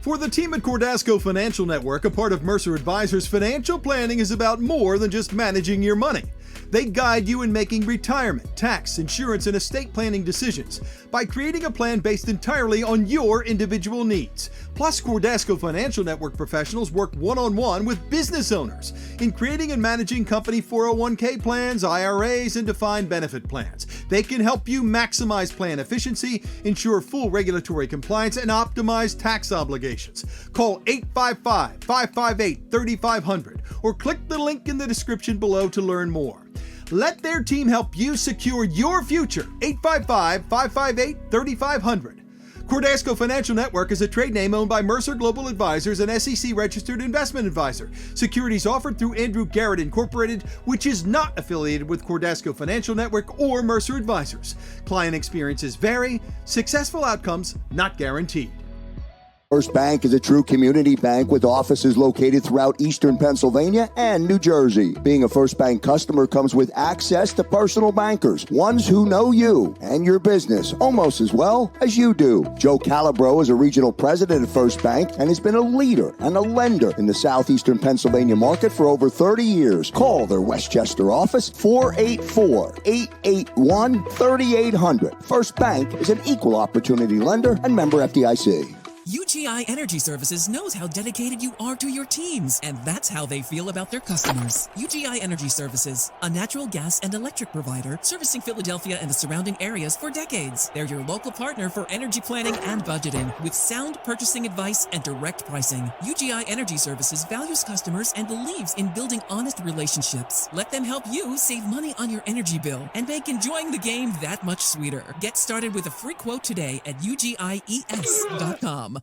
For the team at Cordasco Financial Network, a part of Mercer Advisors, financial planning is about more than just managing your money. They guide you in making retirement, tax, insurance, and estate planning decisions by creating a plan based entirely on your individual needs. Plus, Cordasco Financial Network professionals work one-on-one with business owners in creating and managing company 401k plans, IRAs, and defined benefit plans. They can help you maximize plan efficiency, ensure full regulatory compliance, and optimize tax obligations. Call 855-558-3500 or click the link in the description below to learn more. Let their team help you secure your future. 855-558-3500. Cordasco Financial Network is a trade name owned by Mercer Global Advisors, an SEC-registered investment advisor. Securities offered through Andrew Garrett Incorporated, which is not affiliated with Cordasco Financial Network or Mercer Advisors. Client experiences vary. Successful outcomes not guaranteed. First Bank is a true community bank with offices located throughout eastern Pennsylvania and New Jersey. Being a First Bank customer comes with access to personal bankers, ones who know you and your business almost as well as you do. Joe Calabro is a regional president of First Bank and has been a leader and a lender in the southeastern Pennsylvania market for over 30 years. Call their Westchester office, 484-881-3800. First Bank is an equal opportunity lender and member FDIC. UGI Energy Services knows how dedicated you are to your teams, and that's how they feel about their customers. UGI Energy Services, a natural gas and electric provider servicing Philadelphia and the surrounding areas for decades. They're your local partner for energy planning and budgeting with sound purchasing advice and direct pricing. UGI Energy Services values customers and believes in building honest relationships. Let them help you save money on your energy bill and make enjoying the game that much sweeter. Get started with a free quote today at ugies.com.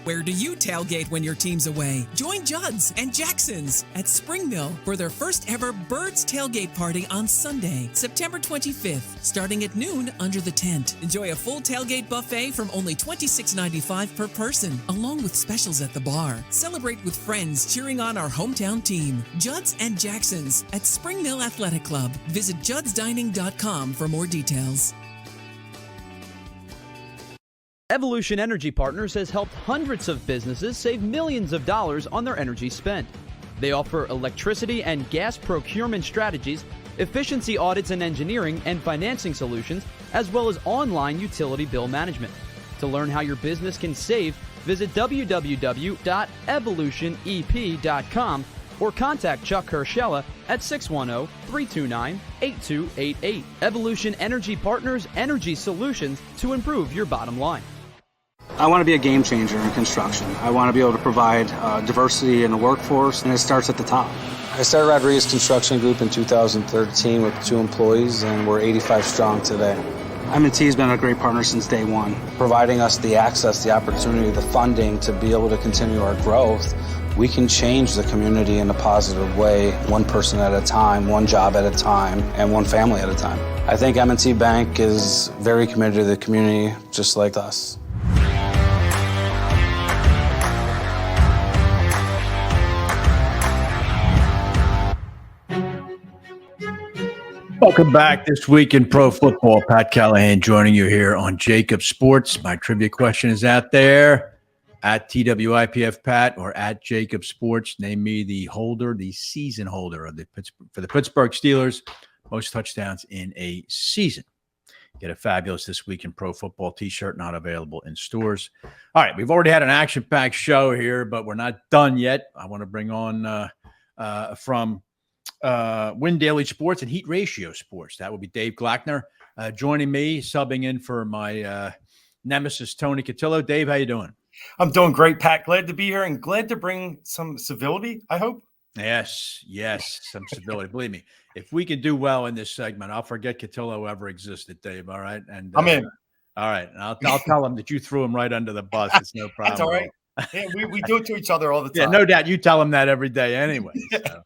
Where do you tailgate when your team's away? Join Judd's and Jackson's at Spring Mill for their first ever Birds Tailgate Party on Sunday, September 25th, starting at noon under the tent. Enjoy a full tailgate buffet from only $26.95 per person, along with specials at the bar. Celebrate with friends cheering on our hometown team. Judd's and Jackson's at Spring Mill Athletic Club. Visit juddsdining.com for more details. Evolution Energy Partners has helped hundreds of businesses save millions of dollars on their energy spent. They offer electricity and gas procurement strategies, efficiency audits and engineering and financing solutions, as well as online utility bill management. To learn how your business can save, visit www.evolutionep.com or contact Chuck Herschella at 610-329-8288. Evolution Energy Partners, energy solutions to improve your bottom line. I want to be a game changer in construction. I want to be able to provide diversity in the workforce, and it starts at the top. I started Rodriguez Construction Group in 2013 with 2 employees, and we're 85 strong today. M&T has been a great partner since day one, providing us the access, the opportunity, the funding to be able to continue our growth. We can change the community in a positive way, one person at a time, one job at a time, and one family at a time. I think M&T Bank is very committed to the community, just like us. Welcome back this week in pro football. Pat Callahan joining you here on JAKIB Sports. My trivia question is out there at TWIPF Pat or at JAKIB Sports. Name me the season holder of for the Pittsburgh Steelers, most touchdowns in a season. Get a fabulous This Week in Pro Football t-shirt, not available in stores. All right, we've already had an action-packed show here, but we're not done yet. I want to bring on from Win Daily Sports and Heat Ratio Sports. That will be Dave Gloeckner joining me, subbing in for my nemesis, Tony Cutillo. Dave, how you doing? I'm doing great, Pat. Glad to be here and glad to bring some civility, I hope. Yes, some civility. Believe me, if we can do well in this segment, I'll forget Cutillo ever existed, Dave, all right? And I'm in. All right, and I'll tell him that you threw him right under the bus. It's no problem. That's all right. Yeah, we do it to each other all the time. Yeah, no doubt. You tell him that every day anyway. So.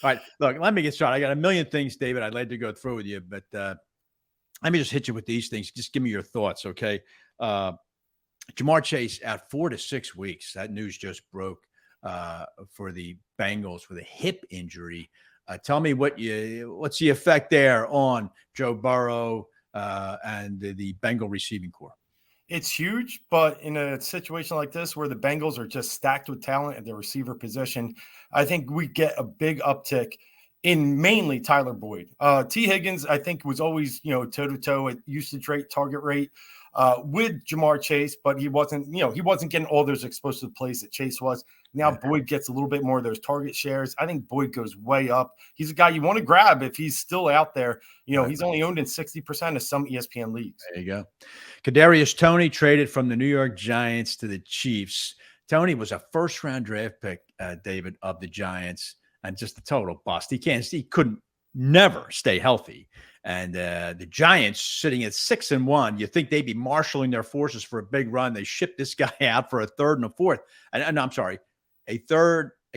All right, look, let me get started. I got a million things, David, I'd like to go through with you, but let me just hit you with these things. Just give me your thoughts, okay? Jamar Chase out 4 to 6 weeks. That news just broke for the Bengals with a hip injury. Tell me what's the effect there on Joe Burrow and the Bengal receiving corps? It's huge, but in a situation like this where the Bengals are just stacked with talent at the receiver position, I think we get a big uptick in mainly Tyler Boyd. T. Higgins, I think, was always, toe-to-toe at usage rate, target rate with Jamar Chase, but he wasn't getting all those explosive plays that Chase was. Now Boyd gets a little bit more of those target shares. I think Boyd goes way up. He's a guy you want to grab if he's still out there. He's only owned in 60% of some ESPN leagues. There you go. Kadarius Toney traded from the New York Giants to the Chiefs. Toney was a first-round draft pick, David, of the Giants, and just a total bust. He couldn't never stay healthy. And the Giants sitting at 6-1, you think they'd be marshaling their forces for a big run. They shipped this guy out for a third and a fourth. And I'm sorry, a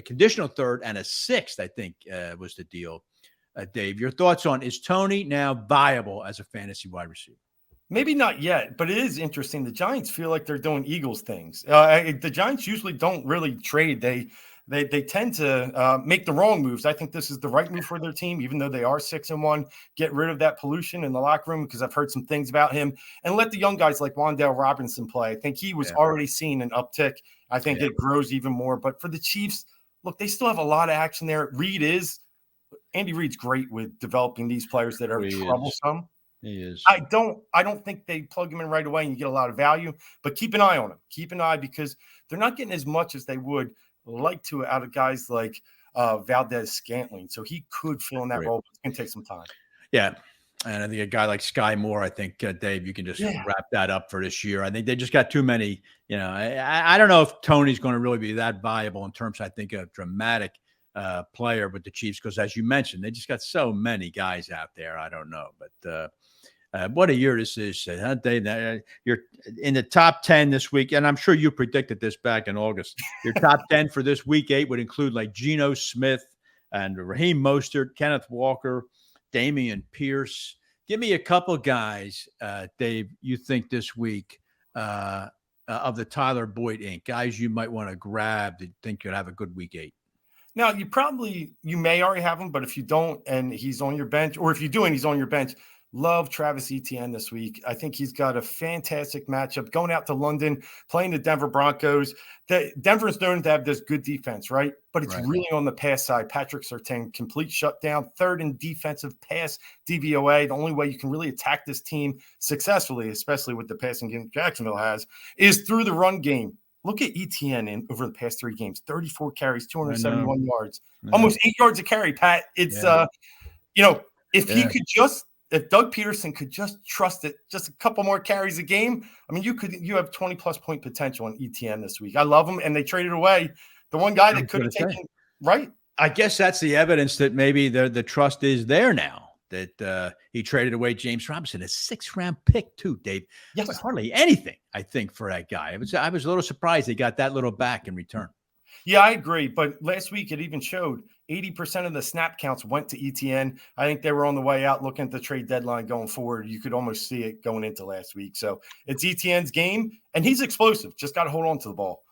conditional third and a sixth, I think was the deal. Dave, your thoughts on, is Toney now viable as a fantasy wide receiver? Maybe not yet, but it is interesting. The Giants feel like they're doing Eagles things. The Giants usually don't really trade. They tend to make the wrong moves. I think this is the right move for their team, even though they are 6-1. Get rid of that pollution in the locker room, because I've heard some things about him, and let the young guys like Wan'Dale Robinson play. I think he was already seeing an uptick. I think it grows even more. But for the Chiefs, look, they still have a lot of action there. Andy Reid's great with developing these players that are troublesome. He is. I don't think they plug him in right away and you get a lot of value, but keep an eye on him. Keep an eye, because they're not getting as much as they would like to out of guys like Valdez-Scantling. So he could fill in that role, but it's going to take some time. Yeah. And I think a guy like Sky Moore, I think, Dave, you can just wrap that up for this year. I think they just got too many, I don't know if Tony's going to really be that valuable in terms, I think, a dramatic player with the Chiefs, because as you mentioned, they just got so many guys out there. I don't know, but what a year this is, huh, Dave? You're in the top 10 this week, and I'm sure you predicted this back in August. Your top 10 for this week 8 would include like Geno Smith and Raheem Mostert, Kenneth Walker, Damian Pierce. Give me a couple guys, Dave, you think this week of the Tyler Boyd Inc., guys you might want to grab that think could have a good week 8. Now, you may already have him, but if you don't and he's on your bench, or if you do and he's on your bench, love Travis Etienne this week. I think he's got a fantastic matchup going out to London, playing the Denver Broncos. Denver is known to have this good defense, right? But it's really on the pass side. Patrick Surtain, complete shutdown, 3rd in defensive pass DVOA. The only way you can really attack this team successfully, especially with the passing game Jacksonville has, is through the run game. Look at Etienne over the past 3 games, 34 carries, 271 yards, almost 8 yards a carry, Pat. It's, if Doug Peterson could just trust it, just a couple more carries a game, I mean, you have 20-plus point potential on Etienne this week. I love him, and they traded away the one guy that could have taken, right? I guess that's the evidence that maybe the trust is there now, that he traded away James Robinson, a 6th-round pick too, Dave. Yes. But hardly anything, I think, for that guy. I was a little surprised they got that little back in return. Yeah, I agree. But last week it even showed 80% of the snap counts went to Etienne. I think they were on the way out looking at the trade deadline going forward. You could almost see it going into last week. So it's Etienne's game, and he's explosive. Just got to hold on to the ball.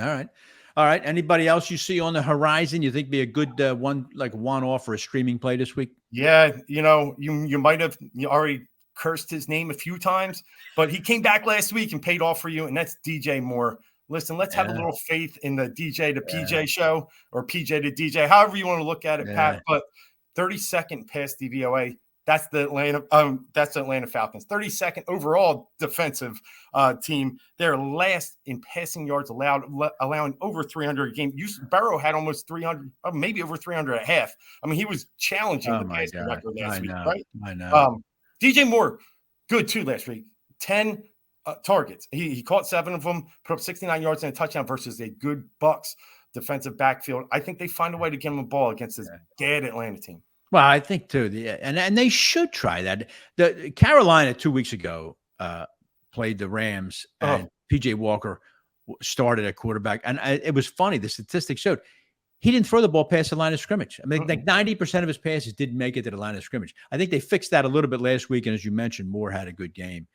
All right. Anybody else you see on the horizon you think be a good one-off or a streaming play this week? Yeah, you might have already cursed his name a few times, but he came back last week and paid off for you, and that's DJ Moore. Listen, let's have a little faith in the DJ to PJ show, or PJ to DJ, however you want to look at it, Pat. But 32nd pass DVOA, that's the Atlanta Falcons. 32nd overall defensive team. They're last in passing yards allowed, allowing over 300 a game. Burrow had almost 300, maybe over 300 a half. I mean, he was challenging the passing record last week, right? I know. DJ Moore, good too last week. 10 targets. He caught 7 of them, put up 69 yards and a touchdown versus a good Bucs defensive backfield. I think they find a way to get him a ball against this bad Atlanta team. Well, I think too, and they should try that. The Carolina 2 weeks ago played the Rams, and PJ Walker started at quarterback, and it was funny. The statistics showed he didn't throw the ball past the line of scrimmage. I mean, like 90% of his passes didn't make it to the line of scrimmage. I think they fixed that a little bit last week, and as you mentioned, Moore had a good game.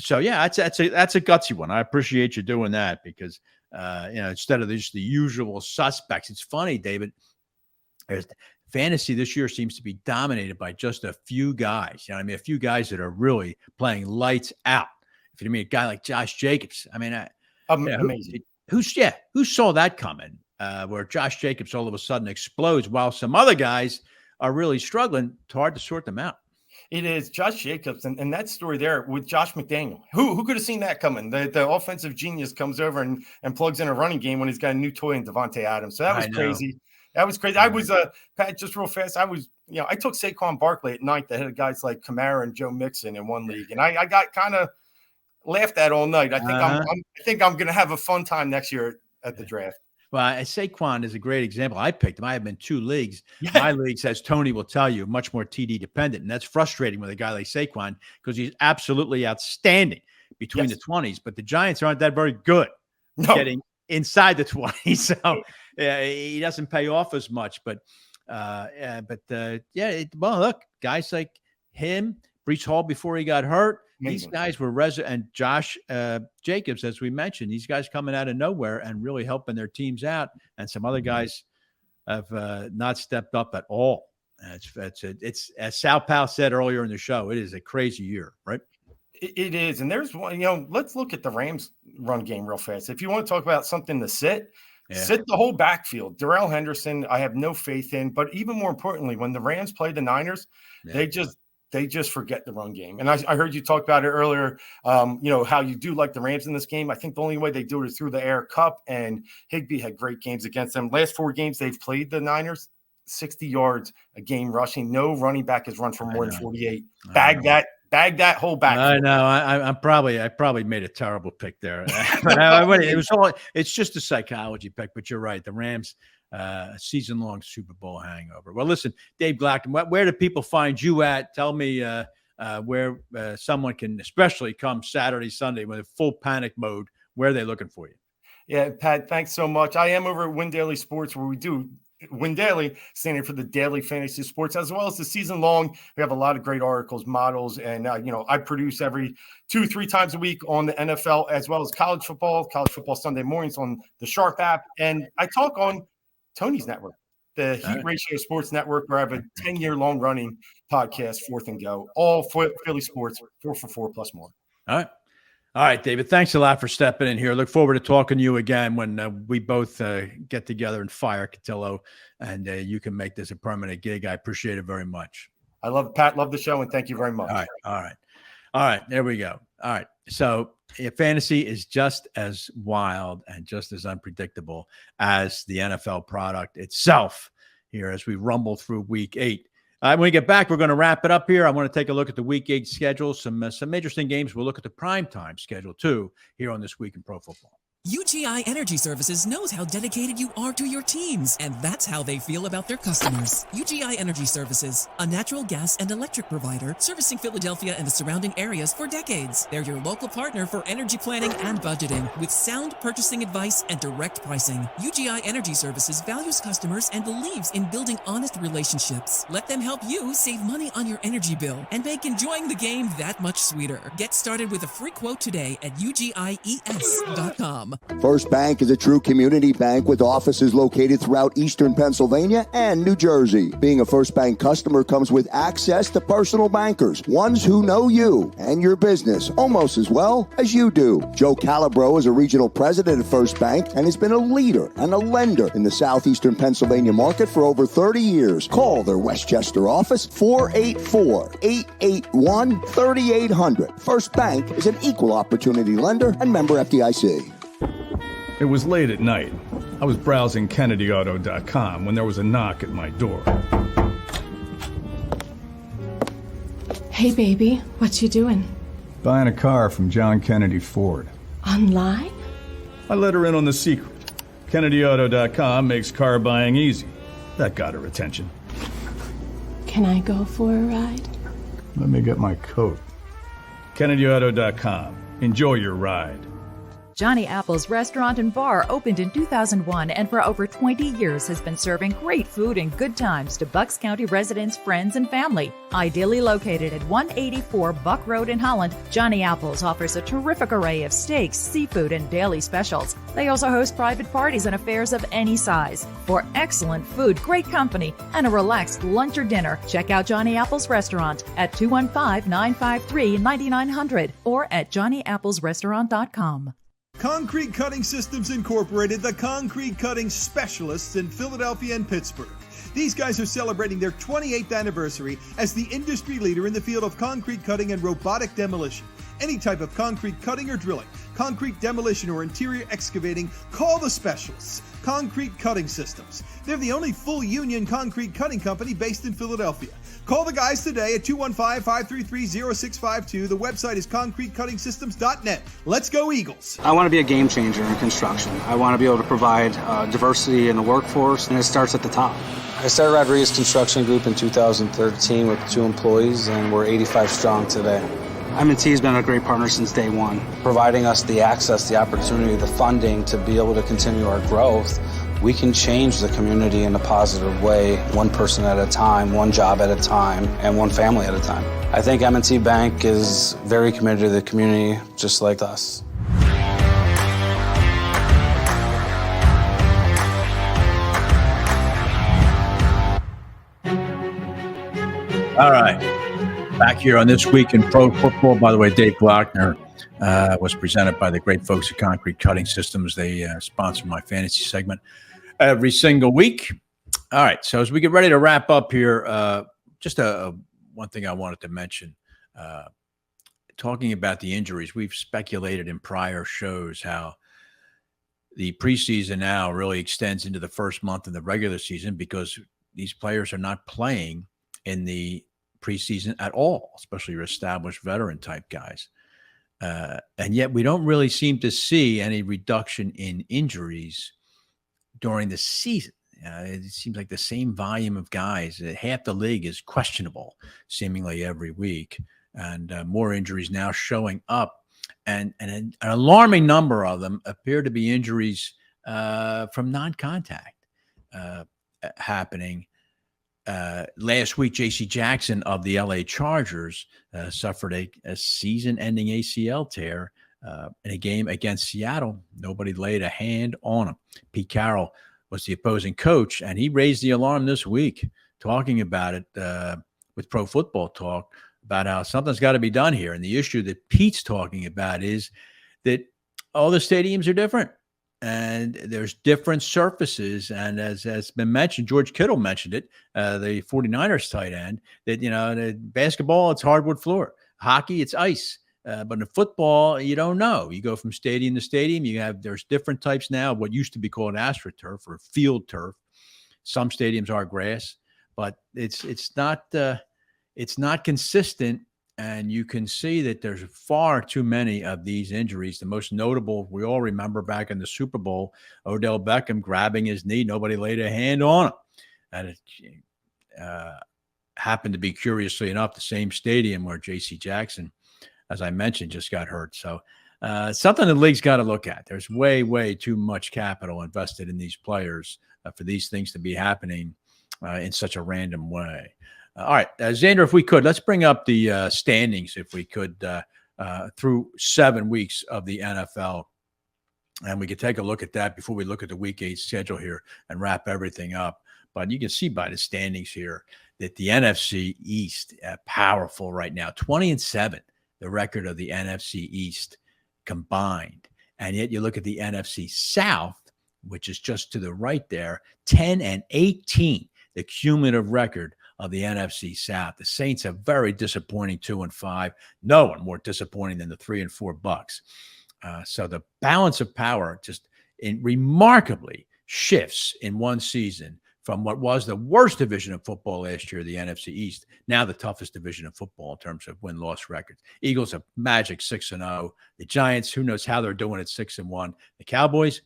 So yeah, that's a gutsy one. I appreciate you doing that, because instead of just the usual suspects, it's funny, David. Fantasy this year seems to be dominated by just a few guys. A few guys that are really playing lights out. If you mean a guy like Josh Jacobs, amazing. Who saw that coming? Where Josh Jacobs all of a sudden explodes, while some other guys are really struggling. It's hard to sort them out. It is Josh Jacobs, and that story there with Josh McDaniel. Who could have seen that coming? The offensive genius comes over and plugs in a running game when he's got a new toy in Devontae Adams. So that was crazy. That was crazy. I was Pat, just real fast. I took Saquon Barkley at 9th ahead of guys like Kamara and Joe Mixon in one league, and I got kind of laughed at all night. I think I'm going to have a fun time next year at the draft. Well, Saquon is a great example. I picked him. I have been 2 leagues. My league, says Tony will tell you, much more TD dependent, and that's frustrating with a guy like Saquon, because he's absolutely outstanding between the 20s. But the Giants aren't that very good getting inside the 20s, so he doesn't pay off as much. But look, guys like him, Breece Hall before he got hurt, these guys were and Josh Jacobs, as we mentioned, these guys coming out of nowhere and really helping their teams out. And some other guys have not stepped up at all. It's as Sal Pao said earlier in the show, it is a crazy year, right? It is. And there's one, let's look at the Rams run game real fast. If you want to talk about something to sit the whole backfield. Darrell Henderson, I have no faith in. But even more importantly, when the Rams play the Niners, they just forget the run game. And I heard you talk about it earlier, how you do like the Rams in this game. I think the only way they do it is through the air. Cup and Higbee had great games against them. Last 4 games they've played the Niners, 60 yards a game rushing. No running back has run for more than 48. Bag that whole back. I know. I probably made a terrible pick there. But it's just a psychology pick. But you're right. The Rams, season-long Super Bowl hangover. Well, listen, Dave Gloeckner, where do people find you at? Tell me where someone can, especially come Saturday, Sunday, with a full panic mode. Where are they looking for you? Yeah, Pat, thanks so much. I am over at Win Daily Sports, where we do Win Daily, standing for the daily fantasy sports, as well as the season long. We have a lot of great articles, models, and I produce every 2-3 times a week on the NFL, as well as college football Sunday mornings on the Sharp app, and I talk on Tony's network, the Heat Ratio Sports Network, where I have a 10-year long running podcast, Fourth and Go, all Philly sports, 4 for 4 plus more. All right, David, thanks a lot for stepping in here. Look forward to talking to you again when we both get together and fire Cutillo, and you can make this a permanent gig. I appreciate it very much. I love the show, and thank you very much. All right. There we go. All right. So fantasy is just as wild and just as unpredictable as the NFL product itself here as we rumble through week 8. When we get back, we're going to wrap it up here. I want to take a look at the Week 8 schedule, some interesting games. We'll look at the primetime schedule, too, here on This Week in Pro Football. UGI Energy Services knows how dedicated you are to your teams, and that's how they feel about their customers. UGI Energy Services, a natural gas and electric provider servicing Philadelphia and the surrounding areas for decades. They're your local partner for energy planning and budgeting with sound purchasing advice and direct pricing. UGI Energy Services values customers and believes in building honest relationships. Let them help you save money on your energy bill and make enjoying the game that much sweeter. Get started with a free quote today at UGIES.com. First Bank is a true community bank with offices located throughout eastern Pennsylvania and New Jersey. Being a First Bank customer comes with access to personal bankers, ones who know you and your business almost as well as you do. Joe Calabro is a regional president at First Bank and has been a leader and a lender in the southeastern Pennsylvania market for over 30 years. Call their Westchester office, 484-881-3800. First Bank is an equal opportunity lender and member FDIC. It was late at night. I was browsing KennedyAuto.com when there was a knock at my door. Hey, baby, what you doing? Buying a car from John Kennedy Ford. Online? I let her in on the secret. KennedyAuto.com makes car buying easy. That got her attention. Can I go for a ride? Let me get my coat. KennedyAuto.com. Enjoy your ride. Johnny Apple's restaurant and bar opened in 2001 and for over 20 years has been serving great food and good times to Bucks County residents, friends, and family. Ideally located at 184 Buck Road in Holland, Johnny Apple's offers a terrific array of steaks, seafood, and daily specials. They also host private parties and affairs of any size. For excellent food, great company, and a relaxed lunch or dinner, check out Johnny Apple's restaurant at 215-953-9900 or at johnnyapplesrestaurant.com. Concrete Cutting Systems Incorporated, the concrete cutting specialists in Philadelphia and Pittsburgh. These guys are celebrating their 28th anniversary as the industry leader in the field of concrete cutting and robotic demolition. Any type of concrete cutting or drilling, concrete demolition or interior excavating, call the specialists. Concrete Cutting Systems. They're the only full union concrete cutting company based in Philadelphia. Call the guys today at 215-533-0652. The website is concretecuttingsystems.net. Let's go Eagles. I want to be a game changer in construction. I want to be able to provide diversity in the workforce, and it starts at the top. I started Rodriguez Construction Group in 2013 with 2 employees, and we're 85 strong today. M&T has been a great partner since day one, providing us the access, the opportunity, the funding to be able to continue our growth we can change the community in a positive way, one person at a time, one job at a time, and one family at a time. I think M&T Bank is very committed to the community, just like us. All right. Back here on This Week in Pro Football. By the way, Dave Gloeckner was presented by the great folks at Concrete Cutting Systems. They sponsor my fantasy segment every single week. All right. So as we get ready to wrap up here, just one thing I wanted to mention. Talking about the injuries, we've speculated in prior shows how the preseason now really extends into the first month of the regular season because these players are not playing in the preseason at all, especially your established veteran type guys. And yet we don't really seem to see any reduction in injuries during the season. It seems like the same volume of guys. Half the league is questionable seemingly every week, and more injuries now showing up. And an alarming number of them appear to be injuries from non-contact happening. Last week, J.C. Jackson of the L.A. Chargers suffered a season-ending ACL tear in a game against Seattle. Nobody laid a hand on him. Pete Carroll was the opposing coach, and he raised the alarm this week, talking about it with Pro Football Talk, about how something's got to be done here. And the issue that Pete's talking about is that all the stadiums are different. And there's different surfaces. And as has been mentioned, George Kittle mentioned it, the 49ers tight end, that, the basketball, it's hardwood floor. Hockey, it's ice. But in football, you don't know. You go from stadium to stadium. There's different types now of what used to be called AstroTurf or field turf. Some stadiums are grass, but it's not consistent. And you can see that there's far too many of these injuries. The most notable, we all remember back in the Super Bowl, Odell Beckham grabbing his knee. Nobody laid a hand on him. And it happened to be, curiously enough, the same stadium where J.C. Jackson, as I mentioned, just got hurt. So something the league's got to look at. There's way, way too much capital invested in these players for these things to be happening in such a random way. All right, Xander, if we could, let's bring up the standings, if we could, through 7 weeks of the NFL. And we could take a look at that before we look at the Week 8 schedule here and wrap everything up. But you can see by the standings here that the NFC East, powerful right now, 20-7, the record of the NFC East combined. And yet you look at the NFC South, which is just to the right there, 10-18, the cumulative record of the NFC South. The Saints are very disappointing, 2-5. No one more disappointing than the 3-4 Bucks. So the balance of power just remarkably shifts in one season from what was the worst division of football last year, the NFC East, now the toughest division of football in terms of win-loss records. Eagles are magic 6-0. The Giants, who knows how they're doing at 6-1. The Cowboys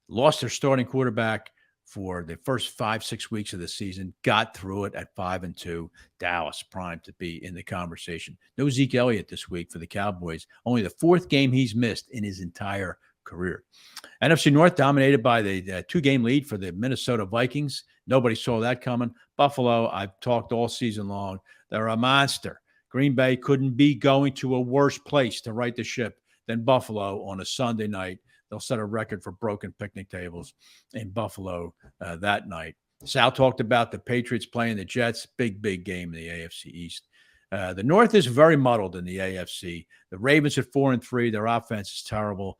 lost their starting quarterback for the first 5-6 weeks of the season, got through it at 5-2. Dallas primed to be in the conversation. No Zeke Elliott this week for the Cowboys. Only the fourth game he's missed in his entire career. NFC North dominated by the 2-game lead for the Minnesota Vikings. Nobody saw that coming. Buffalo, I've talked all season long. They're a monster. Green Bay couldn't be going to a worse place to right the ship than Buffalo on a Sunday night. They'll set a record for broken picnic tables in Buffalo that night. Sal talked about the Patriots playing the Jets. Big, big game in the AFC East. The North is very muddled in the AFC. The Ravens at 4-3. Their offense is terrible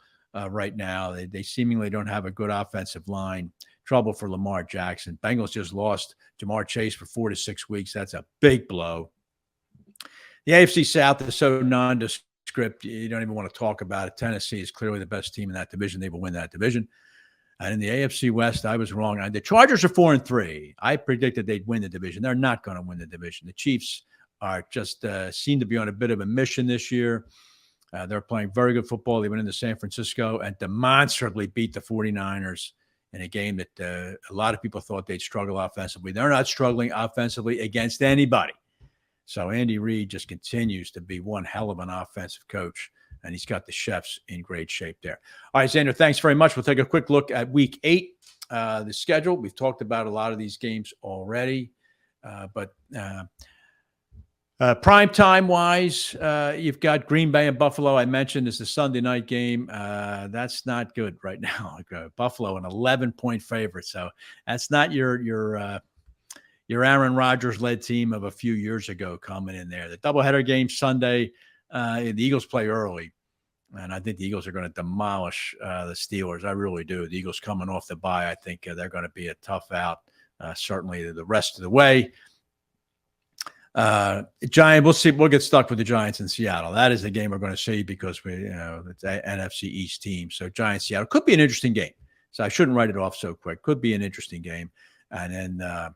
right now. They seemingly don't have a good offensive line. Trouble for Lamar Jackson. Bengals just lost Jamar Chase for 4 to 6 weeks. That's a big blow. The AFC South is so nondescript. You don't even want to talk about it. Tennessee is clearly the best team in that division. They will win that division. And in the AFC West, I was wrong. The Chargers are 4-3. I predicted they'd win the division. They're not going to win the division. The Chiefs are just seem to be on a bit of a mission this year. They're playing very good football. They went into San Francisco and demonstrably beat the 49ers in a game that a lot of people thought they'd struggle offensively. They're not struggling offensively against anybody. So Andy Reid just continues to be one hell of an offensive coach. and he's got the chefs in great shape there. All right, Xander, thanks very much. We'll take a quick look at Week 8, the schedule. We've talked about a lot of these games already, but prime time wise, you've got Green Bay and Buffalo. I mentioned it's a Sunday night game. That's not good right now. Buffalo, an 11-point favorite, so that's not your Aaron Rodgers-led team of a few years ago coming in there. The doubleheader game Sunday, the Eagles play early, and I think the Eagles are going to demolish the Steelers. I really do. The Eagles coming off the bye, I think they're going to be a tough out, certainly the rest of the way. Giant, we'll see. We'll get stuck with the Giants in Seattle. That is the game we're going to see because it's an NFC East team. So Giants, Seattle could be an interesting game. So I shouldn't write it off so quick. Could be an interesting game. And then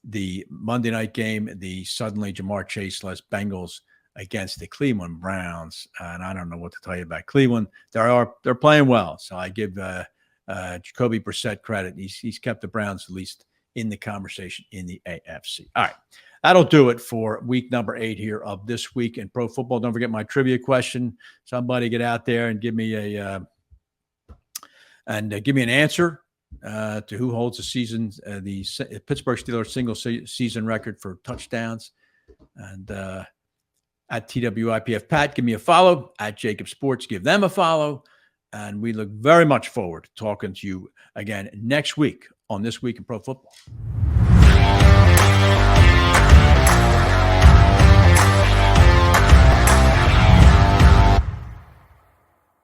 the Monday night game, the suddenly Jamar Chase-less Bengals against the Cleveland Browns. And I don't know what to tell you about Cleveland. They're playing well. So I give Jacoby Brissett credit. He's kept the Browns at least in the conversation in the AFC. All right. That'll do it for week number 8 here of This Week in Pro Football. Don't forget my trivia question. Somebody get out there and give me an answer to who holds the Pittsburgh Steelers single season record for touchdowns. And at TWIPF Pat, give me a follow. At JAKIB Sports, give them a follow. And we look very much forward to talking to you again next week on This Week in Pro Football.